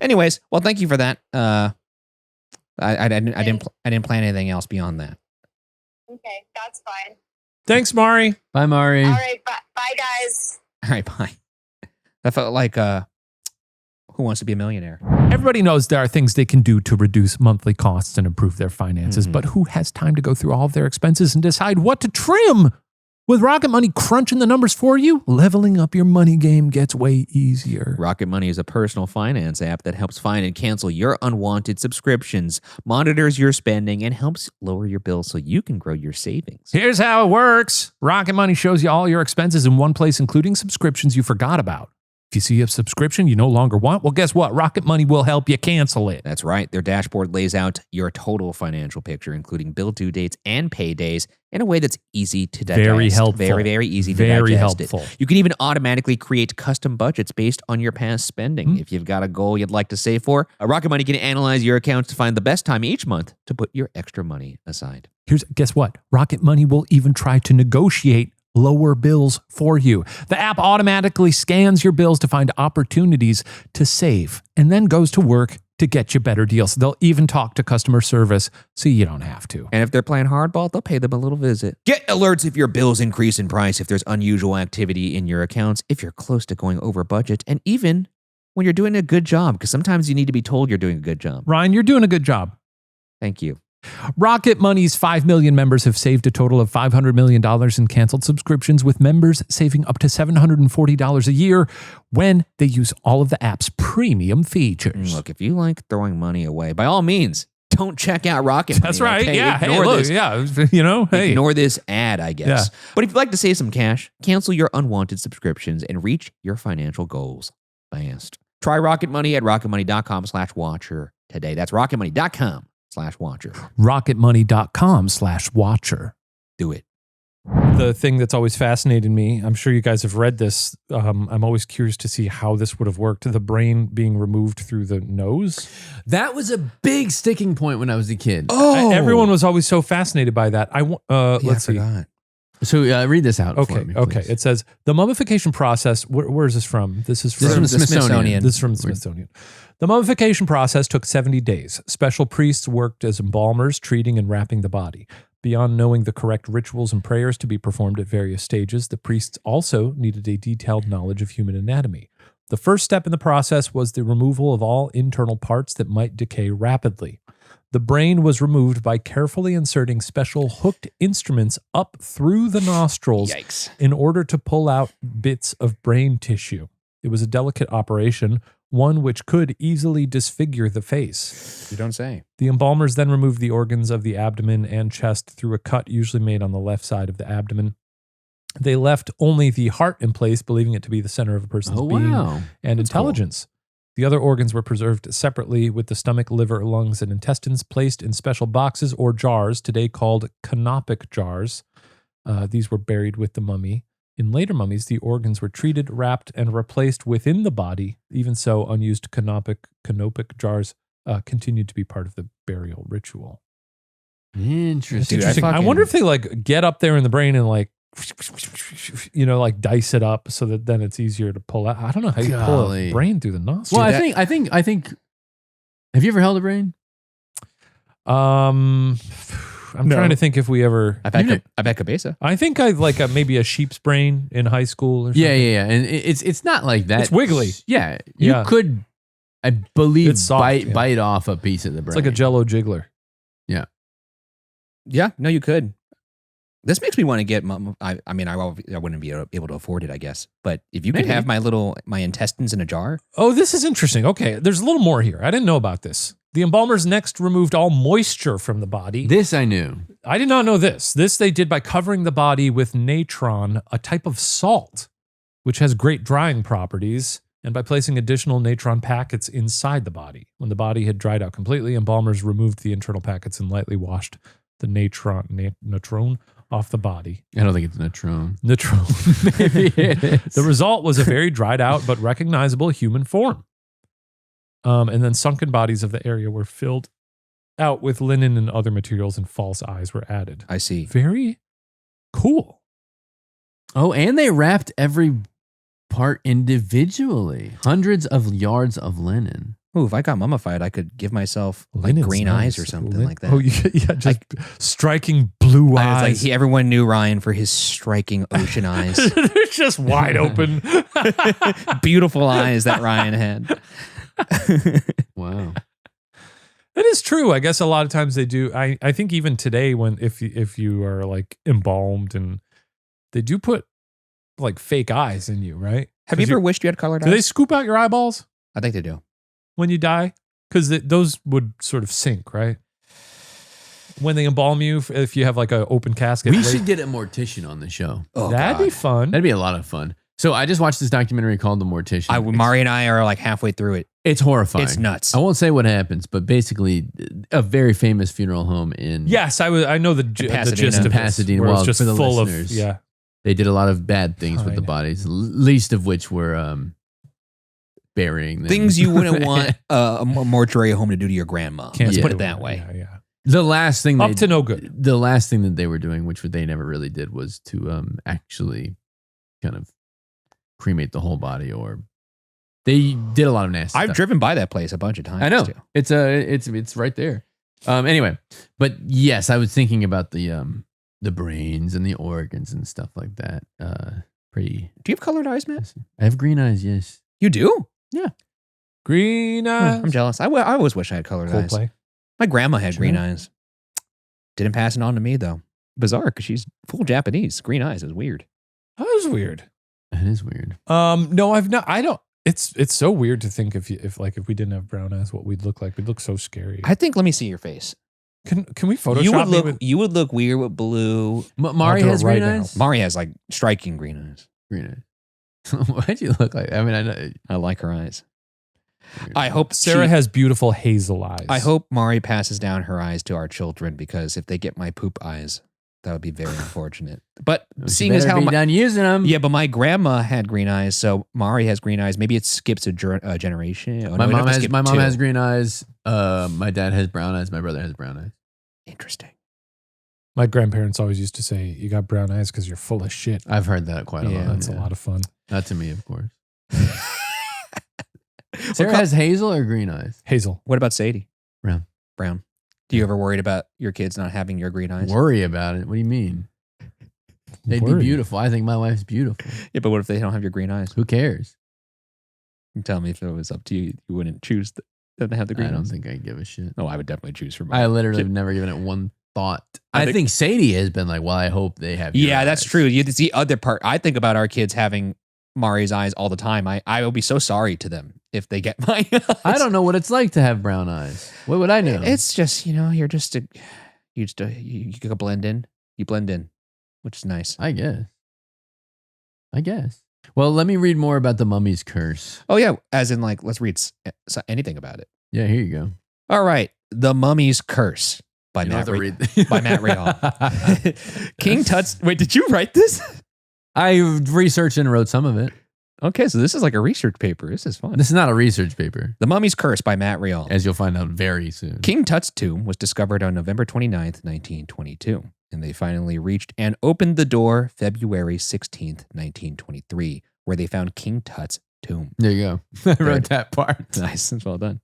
Anyways, well, thank you for that. I didn't plan anything else beyond that. Okay, that's fine. Thanks, Mari. Bye, Mari. All right, bye guys. All right, bye. That felt like Who Wants to Be a Millionaire? Everybody knows there are things they can do to reduce monthly costs and improve their finances, Mhm. but who has time to go through all of their expenses and decide what to trim? With Rocket Money crunching the numbers for you, leveling up your money game gets way easier. Rocket Money is a personal finance app that helps find and cancel your unwanted subscriptions, monitors your spending, and helps lower your bills so you can grow your savings. Here's how it works. Rocket Money shows you all your expenses in one place, including subscriptions you forgot about. If you see a subscription you no longer want, well, guess what? Rocket Money will help you cancel it. That's right. Their dashboard lays out your total financial picture, including bill due dates and pay days, in a way that's easy to digest. Very helpful. Very, very easy to Very digest helpful. it. You can even automatically create custom budgets based on your past spending. If you've got a goal you'd like to save for, Rocket Money can analyze your accounts to find the best time each month to put your extra money aside. Guess what? Rocket Money will even try to negotiate lower bills for you. The app automatically scans your bills to find opportunities to save and then goes to work to get you better deals. They'll even talk to customer service so you don't have to. And if they're playing hardball, they'll pay them a little visit. Get alerts if your bills increase in price, if there's unusual activity in your accounts, if you're close to going over budget, and even when you're doing a good job, because sometimes you need to be told you're doing a good job. Ryan, you're doing a good job. Thank you. Rocket Money's 5 million members have saved a total of $500 million in canceled subscriptions, with members saving up to $740 a year when they use all of the app's premium features. Look, if you like throwing money away, by all means, don't check out Rocket Money. That's right. okay? Yeah. Hey, Ignore look, this. yeah. You know, hey. Ignore this ad, I guess. Yeah. But if you'd like to save some cash, cancel your unwanted subscriptions and reach your financial goals fast. Try Rocket Money at rocketmoney.com/watcher today. That's rocketmoney.com/watcher. rocketmoney.com/watcher. Do it. The thing that's always fascinated me, I'm sure you guys have read this. I'm always curious to see how this would have worked. The brain being removed through the nose. That was a big sticking point when I was a kid. Everyone was always so fascinated by that. Let's see. Forgot. So read this out for Okay. me, Okay. please. It says the mummification process. Where is this from? This is This is from from the Smithsonian. This is from the Smithsonian. The mummification process took 70 days. Special priests worked as embalmers, treating and wrapping the body. Beyond knowing the correct rituals and prayers to be performed at various stages, the priests also needed a detailed knowledge of human anatomy. The first step in the process was the removal of all internal parts that might decay rapidly. The brain was removed by carefully inserting special hooked instruments up through the nostrils Yikes. in order to pull out bits of brain tissue. It was a delicate operation, one which could easily disfigure the face. You don't say. The embalmers then removed the organs of the abdomen and chest through a cut usually made on the left side of the abdomen. They left only the heart in place, believing it to be the center of a person's being and That's intelligence. The other organs were preserved separately, with the stomach, liver, lungs, and intestines placed in special boxes or jars, today called canopic jars. These were buried with the mummy. In later mummies, the organs were treated, wrapped, and replaced within the body. Even so, unused canopic jars continued to be part of the burial ritual. Interesting. Dude, I wonder if they like get up there in the brain and like, like dice it up so that then it's easier to pull out. I don't know how you pull a brain through the nostril. Well, I think. Have you ever held a brain? I'm trying to think if we ever. I've had cabeza. I think I like maybe a sheep's brain in high school or something. Yeah. And it's not like that. It's wiggly. Yeah. You could, I believe, It's soft, bite off a piece of the brain. It's like a Jello jiggler. Yeah, no, you could. This makes me want to get. I wouldn't be able to afford it, I guess. But if you could have my intestines in a jar. Oh, this is interesting. Okay, there's a little more here. I didn't know about this. The embalmers next removed all moisture from the body. This I knew. I did not know this. This they did by covering the body with natron, a type of salt, which has great drying properties, and by placing additional natron packets inside the body. When the body had dried out completely, embalmers removed the internal packets and lightly washed the natron off the body. I don't think it's natron. Natron. Maybe it is. The result was a very dried out but recognizable human form. And then sunken bodies of the area were filled out with linen and other materials, and false eyes were added. I see. Very cool. Oh, and they wrapped every part individually. Hundreds of yards of linen. Ooh, if I got mummified, I could give myself like Linen's green nice. eyes or something like that. Oh, yeah, just striking blue eyes. Everyone knew Ryan for his striking ocean eyes. They're just wide open. Beautiful eyes that Ryan had. Wow. That is true. I guess a lot of times they do. I think even today, if you are like embalmed, and they do put like fake eyes in you, right? Have you ever wished you had colored Do they eyes? scoop out your eyeballs I think they do. when you die? Because those would sort of sink, right? When they embalm you, if you have like an open casket. We should get a mortician on the show. Oh, That'd be fun. That'd be a lot of fun. So I just watched this documentary called The Mortician. Mari and I are like halfway through it. It's horrifying. It's nuts. I won't say what happens, but basically, a very famous funeral home in Yes, I know the gist of this, Pasadena. where it's Well, just for the full listeners, of, yeah. They did a lot of bad things with the Fine. bodies, least of which were burying them. Things you wouldn't want a mortuary home to do to your grandma. Can't Let's do put it that way. Yeah. The last thing Up to no good. The last thing that they were doing, which they never really did, was to actually kind of cremate the whole body, or they did a lot of nasty I've stuff. driven by that place a bunch of times. I know. Too. It's right there. Anyway, but yes, I was thinking about the brains and the organs and stuff like that. Pretty. Do you have colored eyes, Matt? I have green eyes. Yes. You do? Yeah. Green eyes. I'm jealous. I always wish I had colored eyes. Coldplay. My grandma had green Sure. eyes. Didn't pass it on to me though. Bizarre because she's full Japanese. Green eyes is weird. That was weird. It is weird. No, I've not. I don't. It's so weird to think if we didn't have brown eyes, what we'd look like. We'd look so scary. I think. Let me see your face. Can we Photoshop You would me look. with- You would look weird with blue. Mari do it has right green now. eyes. Mari has like striking green eyes. Green eyes. Why'd you look like? I mean, I know. I like her eyes. I hope Sarah she- has beautiful hazel eyes. I hope Mari passes down her eyes to our children, because if they get my poop eyes, that would be very unfortunate. But She seeing as better how be done using them. yeah, but my grandma had green eyes, so Mari has green eyes. Maybe it skips a generation. Oh, My no, it mom doesn't has. skip My mom two. has green eyes. My dad has brown eyes. My brother has brown eyes. Interesting. My grandparents always used to say, "You got brown eyes because you're full of shit." I've heard that quite a Yeah, lot. that's a lot of fun. Not to me, of course. Sarah has hazel or green eyes? Hazel. What about Sadie? Brown. Brown. Do you ever worried about your kids not having your green eyes? Worry about it. What do you mean? They'd be Worry. beautiful. I think my wife's beautiful. Yeah, but what if they don't have your green eyes? Who cares? You tell me if it was up to you, you wouldn't choose them to have the green I don't ones. think I'd give a shit. No, I would definitely choose for mine. I literally have never given it one thought. I think Sadie has been like, well, I hope they have. Yeah, your that's eyes. true. It's the other part. I think about our kids having Mari's eyes all the time. I will be so sorry to them if they get my eyes. I don't know what it's like to have brown eyes. What would I know? It's just, you're just you go blend in. You blend in, which is nice. I guess. Well, let me read more about the mummy's curse. Oh, yeah. As in, like, let's read anything about it. Yeah, here you go. All right. The Mummy's Curse by You don't Matt have to read by Matt Rahal. King Tut's. Wait, did you write this? I researched and wrote some of it. Okay, so this is like a research paper. This is fun. This is not a research paper, The Mummy's Curse by Matt Rahal. as you'll find out very soon. King Tut's tomb was discovered on November 29th, 1922, and they finally reached and opened the door February 16th, 1923, where they found King Tut's tomb. There you go. I wrote that part. Nice. That's well done.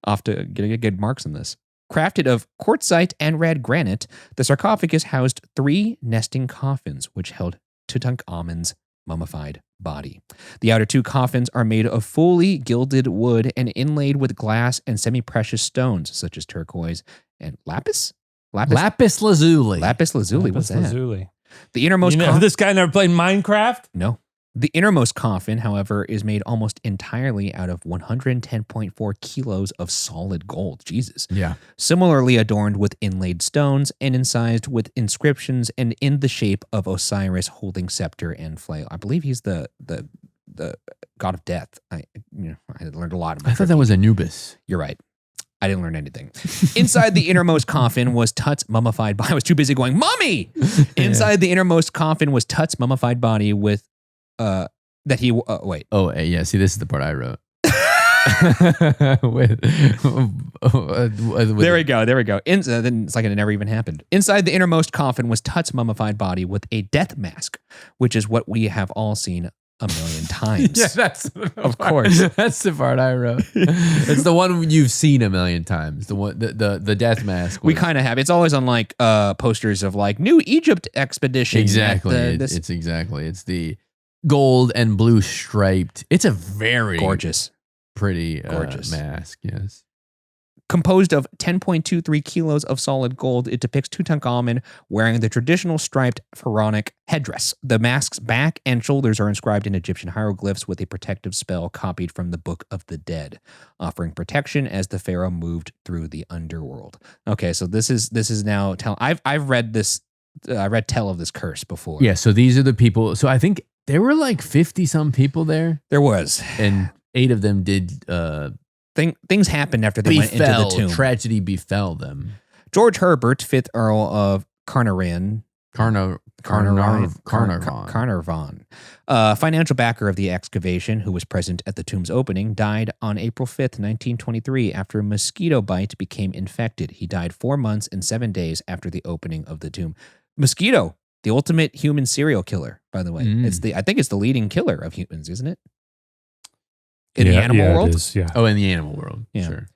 Off to getting good marks on this. Crafted of quartzite and red granite, the sarcophagus housed 3 nesting coffins, which held Tutankhamun's mummified body. The outer 2 coffins are made of fully gilded wood and inlaid with glass and semi-precious stones, such as turquoise and lapis? Lapis lazuli. Lapis lazuli. What's that? Lazuli. The innermost This guy never played Minecraft? No. The innermost coffin, however, is made almost entirely out of 110.4 kilos of solid gold. Jesus. Yeah. Similarly adorned with inlaid stones and incised with inscriptions and in the shape of Osiris holding scepter and flail. I believe he's the god of death. I learned a lot of my I thought that was Anubis. You're right. I didn't learn anything. Inside the innermost coffin was Tut's mummified body. I was too busy going, Mummy! Inside the innermost coffin was Tut's mummified body with that he wait. Oh, yeah. See, this is the part I wrote. There we go. Then it's like it never even happened. Inside the innermost coffin was Tut's mummified body with a death mask, which is what we have all seen a million times. Yeah, that's of course. That's the part I wrote. It's the one you've seen a million times. The one, the death mask. We kind of have. It's always on like posters of like New Egypt expedition. Exactly. It's exactly. It's the gold and blue striped. It's a very gorgeous, pretty gorgeous mask. Yes. Composed of 10.23 kilos of solid gold, it depicts Tutankhamun wearing the traditional striped pharaonic headdress. The mask's back and shoulders are inscribed in Egyptian hieroglyphs with a protective spell copied from the Book of the Dead, offering protection as the pharaoh moved through the underworld. Okay, so this is now I've read this. I read tell of this curse before. Yeah. So these are the people. So I think there were like 50 some people there. There was, and 8 of them did. Things happened after they went into the tomb. Tragedy befell them. George Herbert, 5th Earl of Carnarvon, financial backer of the excavation, who was present at the tomb's opening, died on April 5th, 1923, after a mosquito bite became infected. He died 4 months and 7 days after the opening of the tomb. Mosquito, the ultimate human serial killer, by the way. I think it's the leading killer of humans, isn't it? In the animal world? It is, yeah. Oh, in the animal world. Yeah. Sure.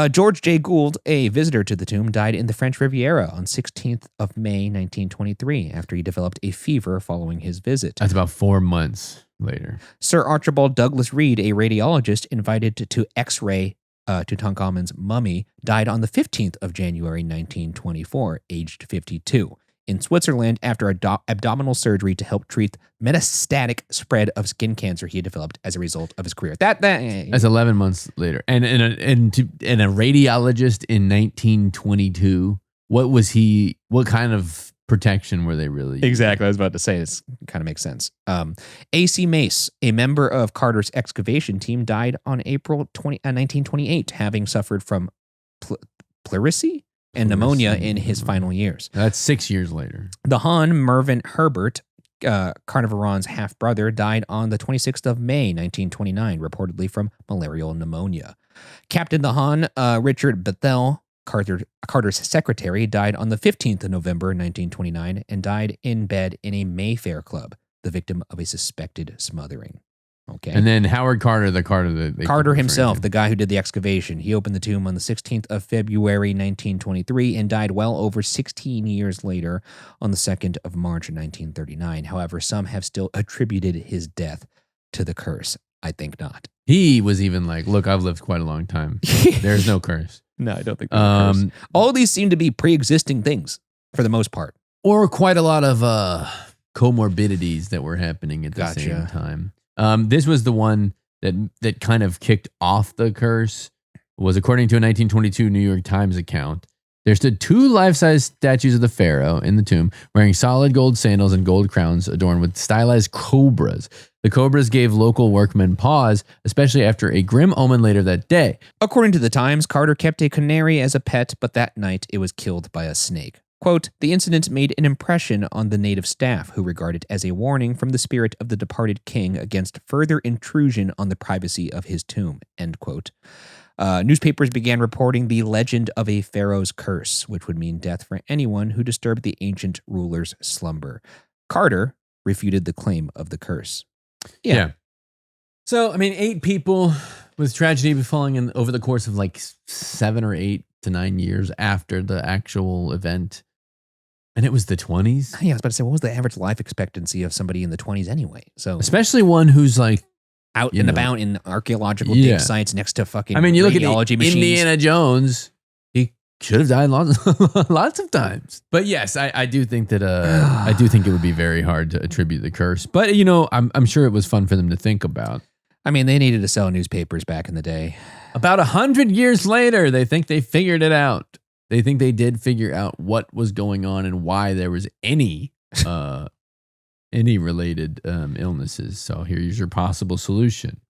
George J. Gould, a visitor to the tomb, died in the French Riviera on 16th of May, 1923, after he developed a fever following his visit. That's about 4 months later. Sir Archibald Douglas Reed, a radiologist invited to X-ray Tutankhamun's mummy, died on the 15th of January, 1924, aged 52. In Switzerland, after abdominal surgery to help treat metastatic spread of skin cancer he had developed as a result of his career. That's 11 months later. And a radiologist in 1922, what kind of protection were they really using? Exactly. I was about to say, this kind of makes sense. A.C. Mace, a member of Carter's excavation team, died on April 1928, having suffered from pleurisy and pneumonia in his final years. That's 6 years later. The Han Mervyn Herbert, Carnarvon's half-brother, died on the 26th of May, 1929, reportedly from malarial pneumonia. Captain the Han, Richard Bethel, Carter's secretary, died on the 15th of November, 1929, and died in bed in a Mayfair club, the victim of a suspected smothering. Okay. And then Howard Carter, Carter himself, the guy who did the excavation, he opened the tomb on the 16th of February, 1923, and died well over 16 years later on the 2nd of March, 1939. However, some have still attributed his death to the curse. I think not. He was even like, look, I've lived quite a long time. There's no curse. No, I don't think there's a curse. All of these seem to be pre-existing things for the most part. Or quite a lot of comorbidities that were happening at the same time. This was the one that kind of kicked off the curse. Was according to a 1922 New York Times account. There stood 2 life-size statues of the pharaoh in the tomb, wearing solid gold sandals and gold crowns adorned with stylized cobras. The cobras gave local workmen pause, especially after a grim omen later that day. According to the Times, Carter kept a canary as a pet, but that night it was killed by a snake. Quote, the incident made an impression on the native staff, who regard it as a warning from the spirit of the departed king against further intrusion on the privacy of his tomb, end quote. Newspapers began reporting the legend of a pharaoh's curse, which would mean death for anyone who disturbed the ancient ruler's slumber. Carter refuted the claim of the curse. Yeah. So, I mean, 8 people with tragedy befalling over the course of like 7 or 8 to 9 years after the actual event. And it was the 20s. Yeah, I was about to say, what was the average life expectancy of somebody in the 20s anyway? So, especially one who's like out and about in archaeological dig sites next to fucking you look at machines. Indiana Jones, he should have died lots of times. But yes, I do think that I do think it would be very hard to attribute the curse. But I'm sure it was fun for them to think about. I mean, they needed to sell newspapers back in the day. About 100 years later, they think they figured it out. They think they did figure out what was going on and why there was any related illnesses. So here's your possible solution.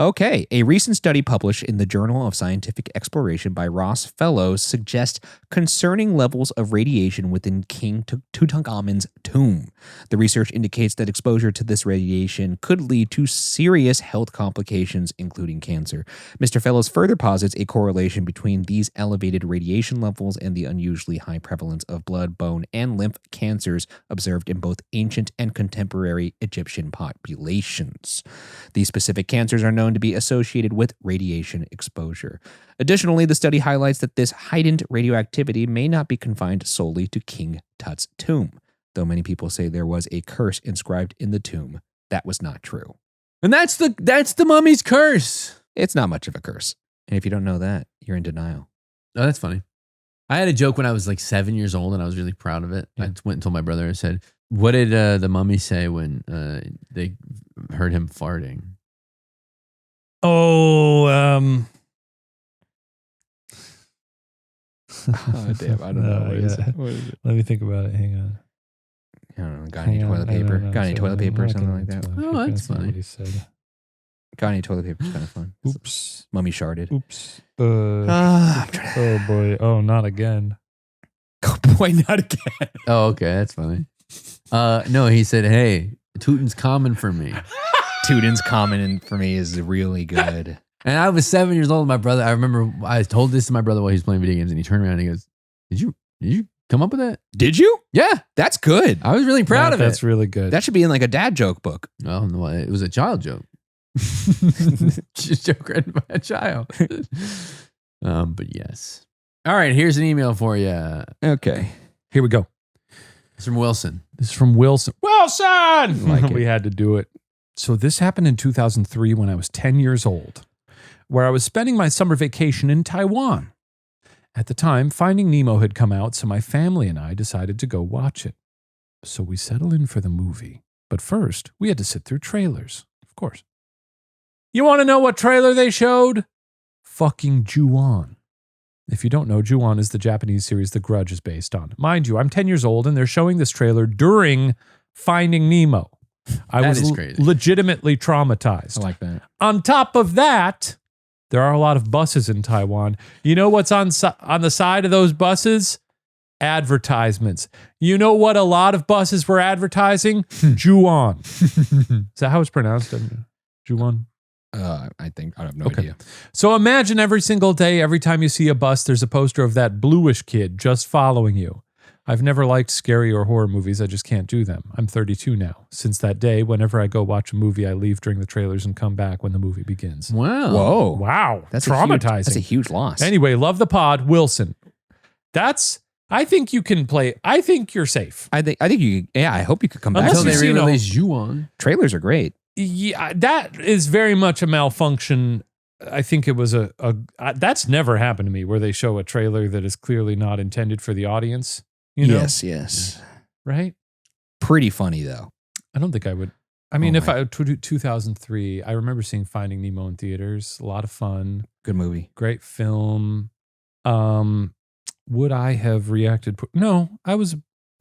Okay, a recent study published in the Journal of Scientific Exploration by Ross Fellows suggests concerning levels of radiation within King Tutankhamun's tomb. The research indicates that exposure to this radiation could lead to serious health complications, including cancer. Mr. Fellows further posits a correlation between these elevated radiation levels and the unusually high prevalence of blood, bone, and lymph cancers observed in both ancient and contemporary Egyptian populations. These specific cancers are known to be associated with radiation exposure. Additionally, the study highlights that this heightened radioactivity may not be confined solely to King Tut's tomb. Though many people say there was a curse inscribed in the tomb, that was not true. And that's the mummy's curse. It's not much of a curse. And if you don't know that, you're in denial. Oh, that's funny. I had a joke when I was like 7 years old and I was really proud of it. Yeah. I went and told my brother, I said, what did the mummy say when they heard him farting? Oh, oh, damn, I don't know. What is it? Let me think about it. Hang on. I don't know. Got any toilet paper? Got any toilet paper or something like that? Oh, that's funny. He said. Got any toilet paper is kind of fun. Oops. Mummy sharded. Oops. Oh, boy. Oh, not again. Oh, boy, not again. Oh, okay. That's funny. No, he said, hey, Tootin's common for me. Tootin's common for me is really good. And I was 7 years old. My brother, I remember I told this to my brother while he was playing video games, and he turned around and he goes, Did you come up with that? Did you? Yeah. That's good. I was really proud of it. That's really good. That should be in like a dad joke book. Well, no, it was a child joke. Just joke written by a child. But yes. All right, here's an email for you. Okay. Here we go. It's from Wilson. This is from Wilson. Wilson! Like we had to do it. So this happened in 2003 when I was 10 years old, where I was spending my summer vacation in Taiwan. At the time, Finding Nemo had come out, so my family and I decided to go watch it. So we settled in for the movie. But first, we had to sit through trailers, of course. You want to know what trailer they showed? Fucking Ju-on. If you don't know, Ju-on is the Japanese series The Grudge is based on. Mind you, I'm 10 years old, and they're showing this trailer during Finding Nemo. I was legitimately traumatized. I like that. On top of that, there are a lot of buses in Taiwan. You know what's on the side of those buses? Advertisements. You know what a lot of buses were advertising? Ju-on. Is that how it's pronounced? Ju-on? I have no idea. So imagine every single day, every time you see a bus, there's a poster of that bluish kid just following you. I've never liked scary or horror movies. I just can't do them. I'm 32 now. Since that day, whenever I go watch a movie, I leave during the trailers and come back when the movie begins. Wow. Whoa. Wow. That's traumatizing. That's a huge loss. Anyway, love the pod, Wilson. I think you can play. I think you're safe. I think you. Yeah, I hope you could come back. Unless Until you've they seen re-release Ju-on. Trailers are great. Yeah, that is very much a malfunction. I think it was that's never happened to me where they show a trailer that is clearly not intended for the audience. You know? Yes. Right? Pretty funny though. I don't think I would. I mean, if I 2003, I remember seeing Finding Nemo in theaters. A lot of fun. Good movie. Great film. Would I have reacted? No, I was.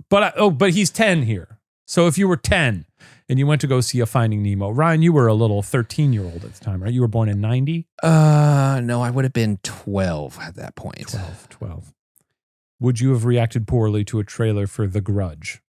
But he's 10 here. So if you were 10 and you went to go see a Finding Nemo, Ryan, you were a little 13-year-old at the time, right? You were born in 90? No, I would have been 12 at that point. 12. Would you have reacted poorly to a trailer for The Grudge?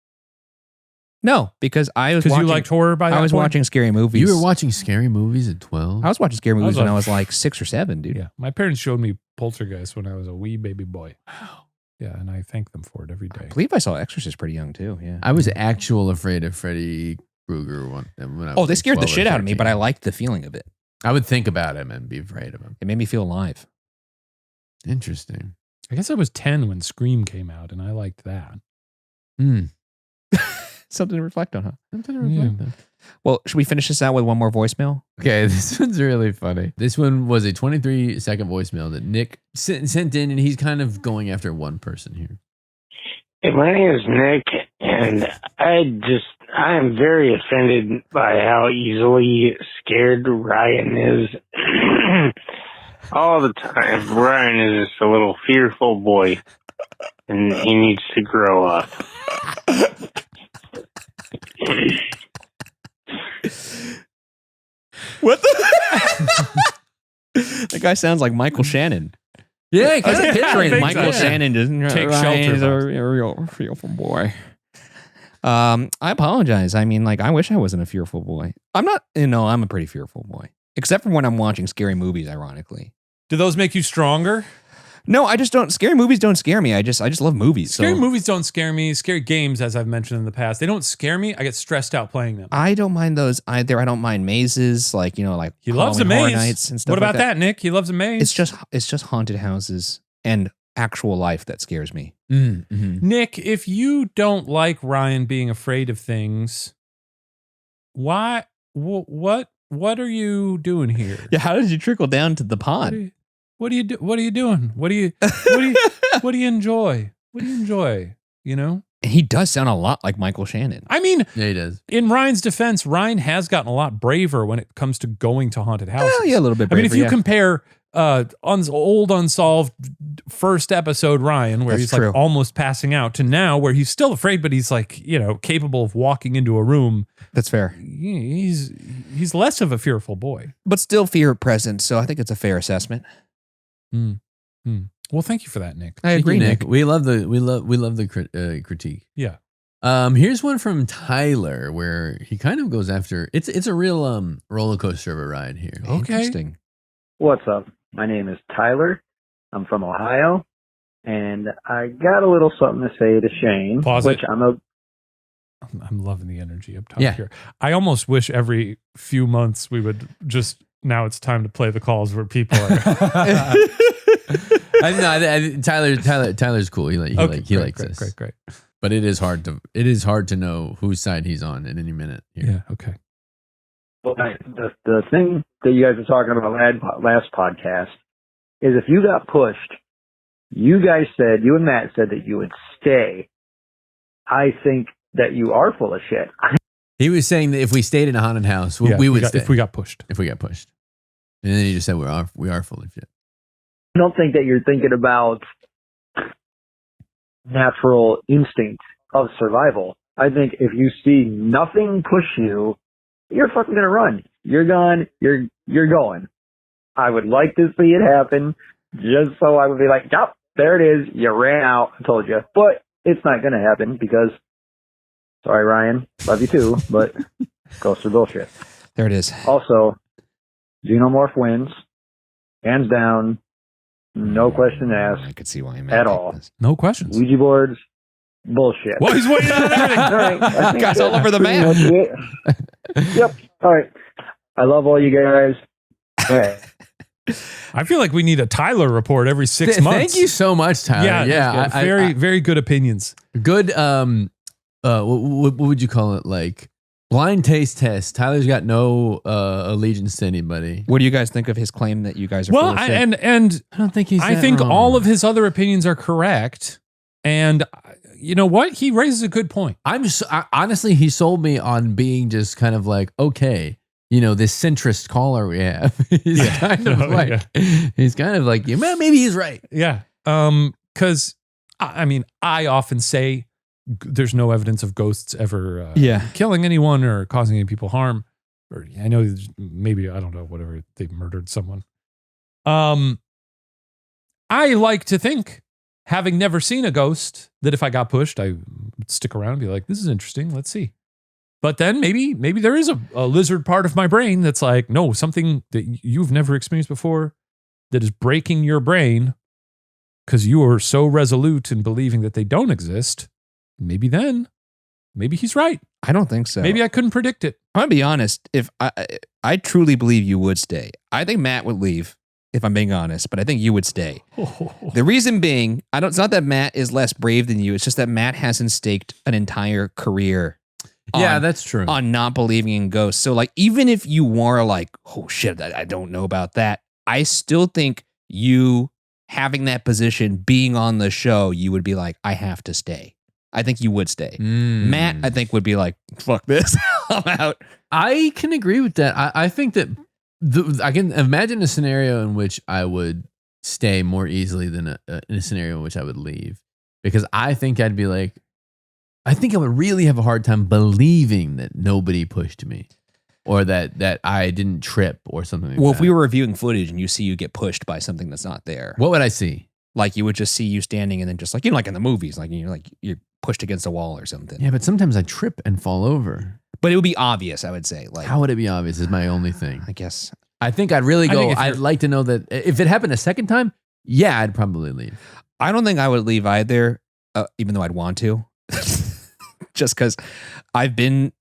No, because I was Because watching. you liked horror by that point? I was watching scary movies. You were watching scary movies at 12? I was watching scary movies I was when I was like 6 or 7, dude. Yeah. My parents showed me Poltergeist when I was a wee baby boy. Wow. Yeah, and I thank them for it every day. I believe I saw Exorcist pretty young too. Yeah. I was afraid of Freddy Krueger when I was They scared the 12 or shit out of me, 13. but I liked the feeling of it. I would think about him and be afraid of him. It made me feel alive. Interesting. I guess I was 10 when Scream came out, and I liked that. Something to reflect on, huh? Something to reflect on. Well, should we finish this out with one more voicemail? Okay, this one's really funny. This one was a 23-second voicemail that Nick sent in, and he's kind of going after one person here. Hey, my name is Nick, and I am very offended by how easily scared Ryan is. All the time, Ryan is just a little fearful boy, and he needs to grow up. What the? That guy sounds like Michael Shannon. Yeah, I was picturing think Michael so. Shannon doesn't Take Ryan shelter, is a real fearful boy. I apologize. I mean, like, I wish I wasn't a fearful boy. I'm not. I'm a pretty fearful boy, except for when I'm watching scary movies. Ironically, Do those make you stronger? no, I just don't. Scary movies don't scare me. I just love movies. Scary so movies don't scare me. Scary games, as I've mentioned in the past, they don't scare me. I get stressed out playing them. I don't mind those either. I don't mind mazes, like He loves a Halloween Horror maze. Nights and stuff. What about like that, Nick? He loves a maze. It's just haunted houses and actual life that scares me. Mm-hmm. Nick, if you don't like Ryan being afraid of things, why? What are you doing here? Yeah, how did you trickle down to the pond? What are you doing? What do you enjoy? What do you enjoy? You know? And he does sound a lot like Michael Shannon. I mean, Yeah, he does. in Ryan's defense, Ryan has gotten a lot braver when it comes to going to haunted houses. Well, yeah, a little bit I mean, if braver, you yeah. compare old unsolved first episode Ryan, where That's he's true. like almost passing out, to now where he's still afraid, but he's like, capable of walking into a room. That's fair. He's less of a fearful boy. But still fear present, so I think it's a fair assessment. Well, thank you for that, Nick. I Thank agree, you, Nick. We love the critique. Yeah. Here's one from Tyler where he kind of goes after it's a real roller coaster of a ride here. Okay. Interesting. What's up? My name is Tyler. I'm from Ohio, and I got a little something to say to Shane, Pause which it. I'm loving the energy up top Yeah. here. I almost wish every few months we would just, now it's time to play the calls where people are. Tyler's cool. He likes this. Great. But it is hard to know whose side he's on at any minute. Here. Yeah. Okay. Well, the thing that you guys were talking about last podcast is if you got pushed, you and Matt said that you would stay. I think that you are full of shit. He was saying that if we stayed in a haunted house, Yeah, we would stay. if we got pushed. And then he just said we are full of shit. I don't think that you're thinking about natural instinct of survival. I think if you see nothing push you, you're fucking gonna run. You're gone. You're going. I would like to see it happen, just so I would be like, yep, there it is. You ran out. I told you. But it's not gonna happen because, sorry, Ryan, love you too, but ghosts are bullshit. There it is. Also, Xenomorph wins, hands down, no question asked. I could see why he at all. this. No questions. Ouija boards, bullshit. Well, he's waiting on everything. All right, I think Guys that's all over the pretty map. much it. Yep. All right. I love all you guys. All right. I feel like we need a Tyler report every 6 months. Thank you so much, Tyler. Yeah. Very good opinions. Good. What would you call it? Like Blind taste test. Tyler's got no allegiance to anybody. What do you guys think of his claim that you guys are full of shit? and I don't think he's. I that think wrong. all of his other opinions are correct. And you know what? He raises a good point. Honestly, he sold me on being just kind of like, okay, this centrist caller we have. He's kind of he's kind of like, yeah, maybe he's right. Yeah. Because I often say there's no evidence of ghosts ever killing anyone or causing any people harm. Or I know maybe, I don't know, whatever, they murdered someone. I like to think, having never seen a ghost, that if I got pushed, I would stick around and be like, this is interesting. Let's see. But then maybe there is a lizard part of my brain that's like, no, something that you've never experienced before that is breaking your brain because you are so resolute in believing that they don't exist. Maybe he's right. I don't think so. Maybe I couldn't predict it. I'm gonna be honest. If I truly believe you would stay. I think Matt would leave, if I'm being honest, but I think you would stay. The reason being, it's not that Matt is less brave than you. It's just that Matt hasn't staked an entire career. That's true. On not believing in ghosts. So like, even if you were like, oh shit, I don't know about that. I still think you having that position, being on the show, you would be like, I have to stay. I think you would stay. Matt, I think, would be like, fuck this. I'm out. I can agree with that. I think that I can imagine a scenario in which I would stay more easily than in a scenario in which I would leave. Because I think I'd be like, I think I would really have a hard time believing that nobody pushed me or that I didn't trip or something like that. Well, if we were reviewing footage and you see you get pushed by something that's not there. What would I see? Like you would just see you standing and then just like, like in the movies, like you're pushed against a wall or something. Yeah, but sometimes I trip and fall over. But it would be obvious, I would say. Like, how would it be obvious is my only thing. I guess. I think I'd really go, I'd like to know that if it happened a second time, yeah, I'd probably leave. I don't think I would leave either, even though I'd want to. Just because I've been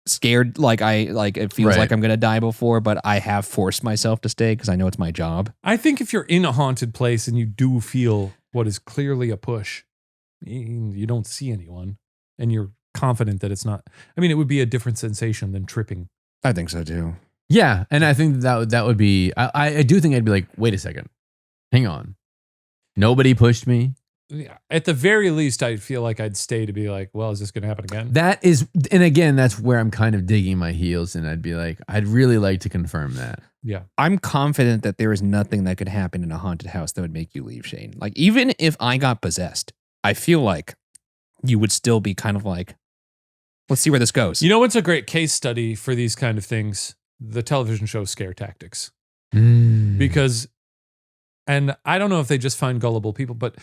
scared, it feels like I'm going to die before, but I have forced myself to stay because I know it's my job. I think if you're in a haunted place and you do feel what is clearly a push, you don't see anyone and you're confident that it's not. I mean, it would be a different sensation than tripping. I think so too. Yeah, and I think that would be. I do think I'd be like, wait a second, hang on, nobody pushed me. Yeah, at the very least, I feel like I'd stay to be like, well, is this going to happen again? That is, and again, that's where I'm kind of digging my heels, and I'd be like, I'd really like to confirm that. Yeah, I'm confident that there is nothing that could happen in a haunted house that would make you leave, Shane. Like, even if I got possessed, I feel like you would still be kind of like, let's see where this goes. You know what's a great case study for these kind of things? The television show Scare Tactics. Because, and I don't know if they just find gullible people, but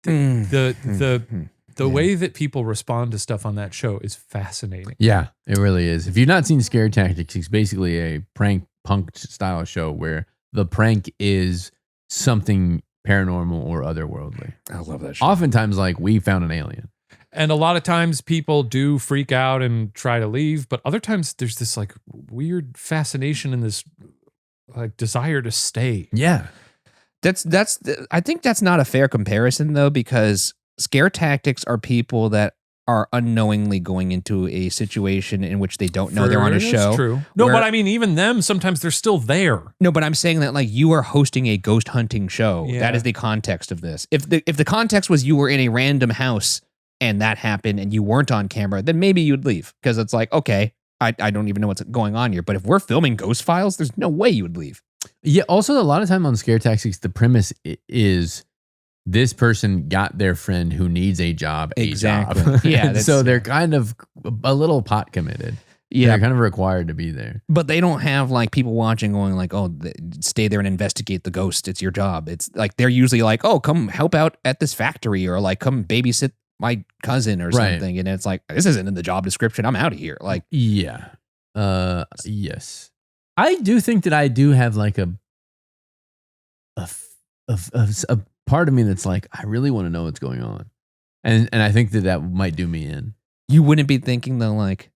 the way that people respond to stuff on that show is fascinating. Yeah, it really is. If you've not seen Scare Tactics, it's basically a prank punk style show where the prank is something paranormal or otherworldly. I love that show. Oftentimes, like, we found an alien. And a lot of times people do freak out and try to leave, but other times there's this like weird fascination and this like desire to stay. Yeah. I think that's not a fair comparison though, because scare tactics are people that are unknowingly going into a situation in which they don't know they're on a show. That's true. No, but I mean, even them, sometimes they're still there. No, but I'm saying that like you are hosting a ghost hunting show. Yeah. That is the context of this. If the context was you were in a random house and that happened and you weren't on camera, then maybe you'd leave because it's like, okay, I don't even know what's going on here. But if we're filming ghost files, there's no way you would leave. Yeah. Also, a lot of time on Scare Tactics, the premise is this person got their friend who needs a job. Exactly. Yeah. So they're kind of a little pot committed. Yeah. They're kind of required to be there. But they don't have like people watching going like, oh, stay there and investigate the ghost. It's your job. It's like they're usually like, oh, come help out at this factory or like come babysit my cousin or something. And it's like, this isn't in the job description. I'm out of here. Like, yeah. Yes. I do think that I do have like a part of me that's like, I really want to know what's going on. And I think that might do me in. You wouldn't be thinking though, like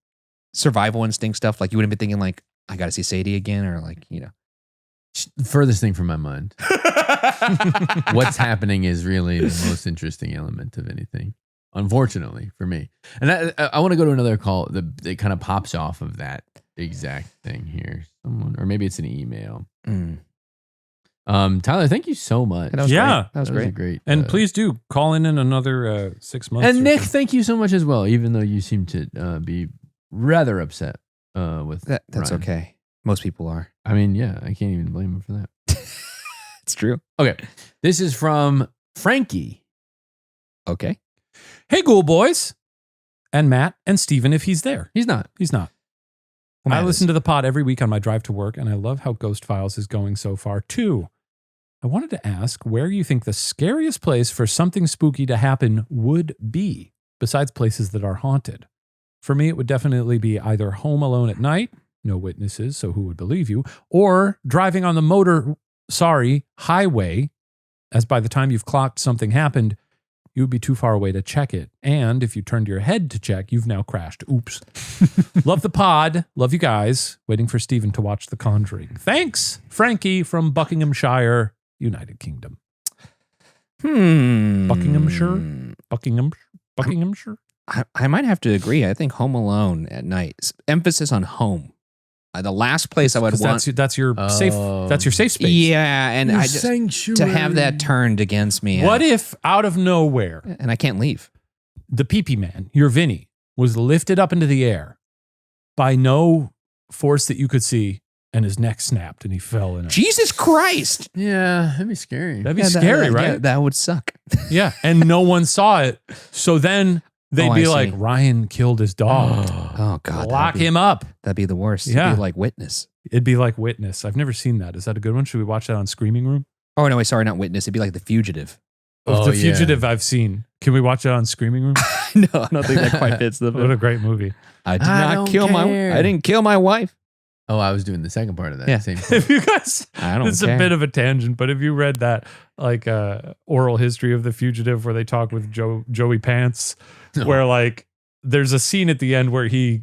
survival instinct stuff. Like you wouldn't be thinking like, I got to see Sadie again or like, you know. Furthest thing from my mind. What's happening is really the most interesting element of anything. unfortunately for me. And I want to go to another call that kind of pops off of that exact thing here. Someone, or maybe it's an email. Tyler, thank you so much. That was Yeah. great. That was great. Great. And please do call in another 6 months. And or Nick, so. thank you so much as well, even though you seem to be rather upset with That's Ryan. okay. Most people are. I mean, yeah, I can't even blame him for that. It's true. Okay. This is from Frankie. Okay. Hey, Ghoul Boys. And Matt and Steven, if he's there. He's not. He's not. Well, I Matt listen is. to the pod every week on my drive to work, and I love how Ghost Files is going so far, too. I wanted to ask where you think the scariest place for something spooky to happen would be, besides places that are haunted. For me, it would definitely be either home alone at night, no witnesses, so who would believe you, or driving on the highway, as by the time you've clocked something happened, you would be too far away to check it. And if you turned your head to check, you've now crashed. Oops. Love the pod. Love you guys. Waiting for Steven to watch The Conjuring. Thanks, Frankie from Buckinghamshire, United Kingdom. Buckinghamshire? Buckinghamshire? I might have to agree. I think Home Alone at night. Emphasis on home. The last place I would 'Cause want. that's your safe. That's your safe space. Yeah, and I just to have that turned against me. What if out of nowhere, and I can't leave? the pee-pee man, your Vinny, was lifted up into the air by no force that you could see, and his neck snapped and he fell in it. Jesus Christ! Yeah, that'd be scary. That'd be scary, right? Yeah, that would suck. Yeah, and no one saw it. So then they'd Oh, be I like, see. Ryan killed his dog. Oh God! Lock him up. That'd be the worst. Yeah. It'd be like Witness. It'd be like Witness. I've never seen that. Is that a good one? Should we watch that on Screaming Room? Oh no, wait, sorry, not Witness. It'd be like The Fugitive. Oh, The Fugitive I've seen. Can we watch it on Screaming Room? No, I don't think that quite fits the. What a great movie. I did not kill my. I didn't kill my wife. Oh, I was doing the second part of that. Yeah. Same If you guys, I don't it's care. a bit of a tangent, but if you read that like oral history of The Fugitive where they talk with Joey Pants, where like there's a scene at the end where he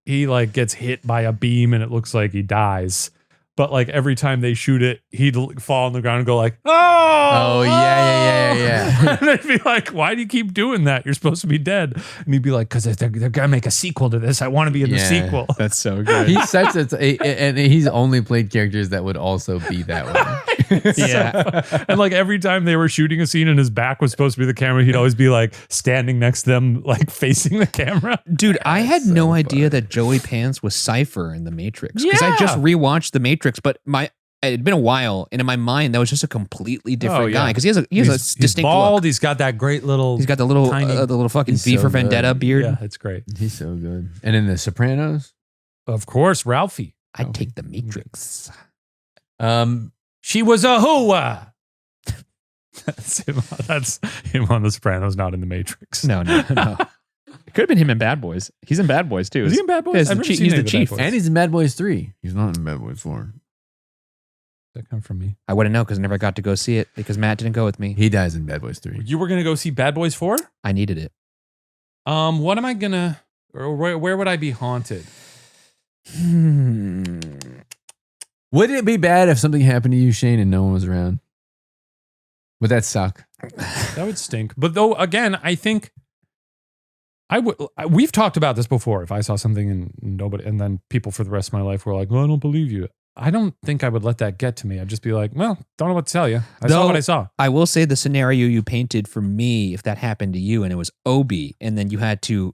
like gets hit by a beam and it looks like he dies. But like every time they shoot it, he'd fall on the ground and go like, Oh, yeah. and they'd be like, why do you keep doing that? You're supposed to be dead. And he'd be like, because they're going to make a sequel to this. I want to be in the sequel. That's so good. He's such and he's only played characters that would also be that way. Yeah. And like every time they were shooting a scene and his back was supposed to be the camera, he'd always be like standing next to them, like facing the camera. Dude, I had no idea that Joey Pants was Cypher in The Matrix. Because I just rewatched The Matrix, but it had been a while, and in my mind, that was just a completely different guy. Because he has a He's distinct bald. look. He's got that great little. He's got the little tiny- the little fucking He's V so for good. Vendetta beard. Yeah, it's great. He's so good. And in The Sopranos, Of course, Ralphie. I'd take The Matrix. She was a hooah. That's him on The Sopranos, not in The Matrix. No. It could have been him in Bad Boys. He's in Bad Boys too. Is he in Bad Boys? He's I've the never chief. seen He's any the of the Bad chief. Boys. and he's in Bad Boys 3. He's not in Bad Boys 4. That come from me. I wouldn't know because I never got to go see it because Matt didn't go with me. He dies in Bad Boys 3. You were gonna go see Bad Boys 4? I needed it. What am I gonna? Or where would I be haunted? Would it be bad if something happened to you, Shane, and no one was around? Would that suck? That would stink. But though, again, I think I would. We've talked about this before. If I saw something and nobody, and then people for the rest of my life were like, "Well, I don't believe you." I don't think I would let that get to me. I'd just be like, "Well, don't know what to tell you. I saw what I saw." I will say the scenario you painted for me, if that happened to you and it was Obi, and then you had to,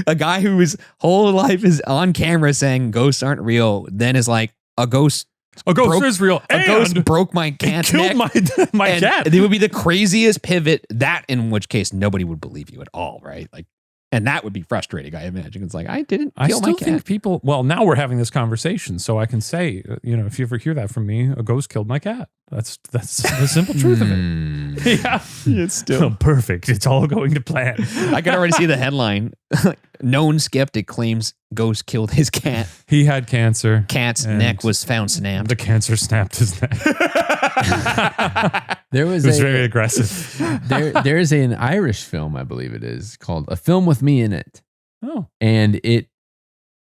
a guy whose whole life is on camera saying ghosts aren't real, then is like, a ghost is real. A ghost broke my cat's killed neck. my And cat. It would be the craziest pivot. That, in which case, nobody would believe you at all, right? Like, and that would be frustrating. I imagine it's like I didn't I kill still my cat. think people. Well, now we're having this conversation, so I can say, if you ever hear that from me, a ghost killed my cat. That's the simple truth of it. Yeah, It's still perfect. It's all going to plan. I can already see the headline. Known skeptic claims ghost killed his cat. He had cancer. Cat's And neck was found snapped. The cancer snapped his neck. There It was was very aggressive. there is an Irish film, I believe it is, called A Film with Me in It. Oh, And it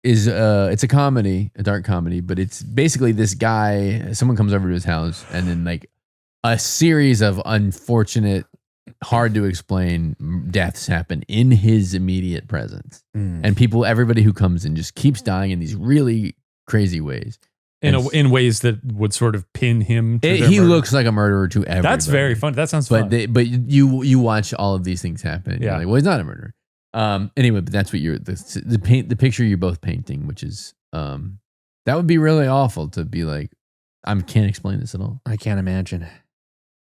is it's a comedy, a dark comedy, but it's basically this guy, someone comes over to his house and then like a series of unfortunate hard to explain deaths happen in his immediate presence. And everybody who comes in just keeps dying in these really crazy ways. In ways that would sort of pin him. He looks like a murderer to everybody. That's very fun. That sounds fun. But you watch all of these things happen. And you're like, well, he's not a murderer. Anyway, but that's what the picture you're both painting, which is that would be really awful to be like, I can't explain this at all. I can't imagine.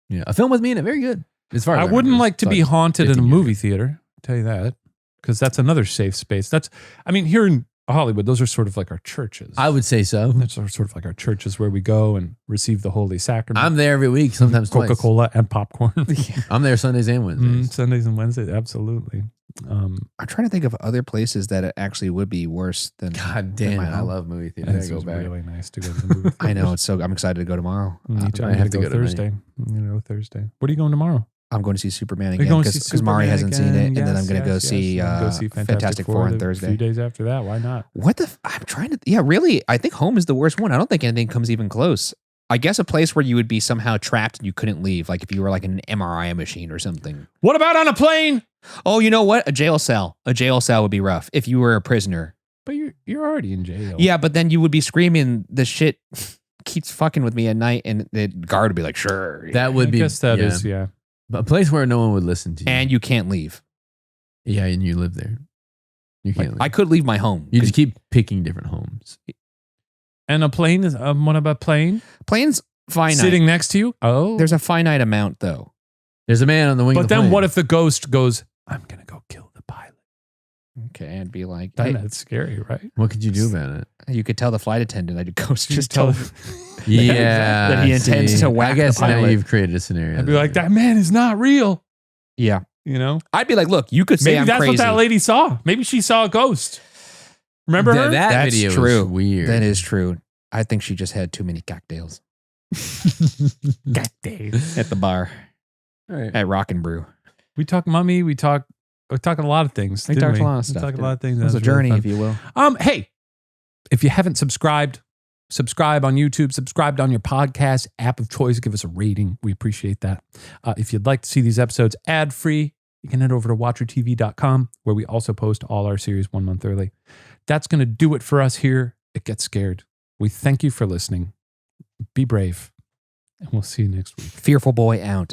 Yeah, a film with me in it, very good. As far as I wouldn't like to be haunted in a 15 movie years. theater. I'll tell you that, because that's another safe space. Here in Hollywood, those are sort of like our churches. I would say so. Those are sort of like our churches where we go and receive the Holy Sacrament. I'm there every week, sometimes twice. Coca-Cola and popcorn. I'm there Sundays and Wednesdays. Sundays and Wednesdays, absolutely. I'm trying to think of other places that it actually would be worse than. God damn it! I love movie theaters. It's really nice to go to the movie theater. I know it's so. I'm excited to go tomorrow. I have to go Thursday. Thursday. What are you going tomorrow? I'm going to see Superman again because Mari hasn't seen it, and then I'm going to go see Fantastic Four on Thursday. A few days after that, why not? I'm trying to. Yeah, really. I think home is the worst one. I don't think anything comes even close. I guess a place where you would be somehow trapped and you couldn't leave, like if you were like in an MRI machine or something. What about on a plane? Oh, you know what? A jail cell. A jail cell would be rough if you were a prisoner. But you're already in jail. Yeah, but then you would be screaming, "The shit keeps fucking with me at night," and the guard would be like, "Sure." That would be. I guess that is, yeah. But a place where no one would listen to you. And you can't leave. Yeah, and you live there. You can't leave. I could leave my home. You just keep picking different homes. And a plane is what about plane? Plane's finite. Sitting next to you? Oh. There's a finite amount though. There's a man on the wing. But of the then plane. what if the ghost goes, I'm going to go kill the pilot? Okay, I'd be like, Then that's scary, right? What could you do about it? You could tell the flight attendant. I'd ghost You just tell tell Yeah. that he intends to whack I guess the now pilot. you've created a scenario. I'd be like, that man is not real. Yeah. You know? I'd be like, look, you could say Maybe I'm that's crazy. what that lady saw. Maybe she saw a ghost. Remember her? That That's video true. was weird. That is true. I think she just had too many cocktails Cocktails. at the bar All right. at Rock and Brew. We talk mummy. We talk a lot of things. We didn't talked a lot of stuff. We talked a lot of things. It was a That really journey, fun. if you will. Hey, if you haven't subscribed, subscribe on YouTube, subscribed on your podcast app of choice. Give us a rating. We appreciate that. If you'd like to see these episodes ad-free, you can head over to watchertv.com, where we also post all our series 1 month early. That's going to do it for us here at Get Scared. We thank you for listening. Be brave, and we'll see you next week. Fearful Boy out.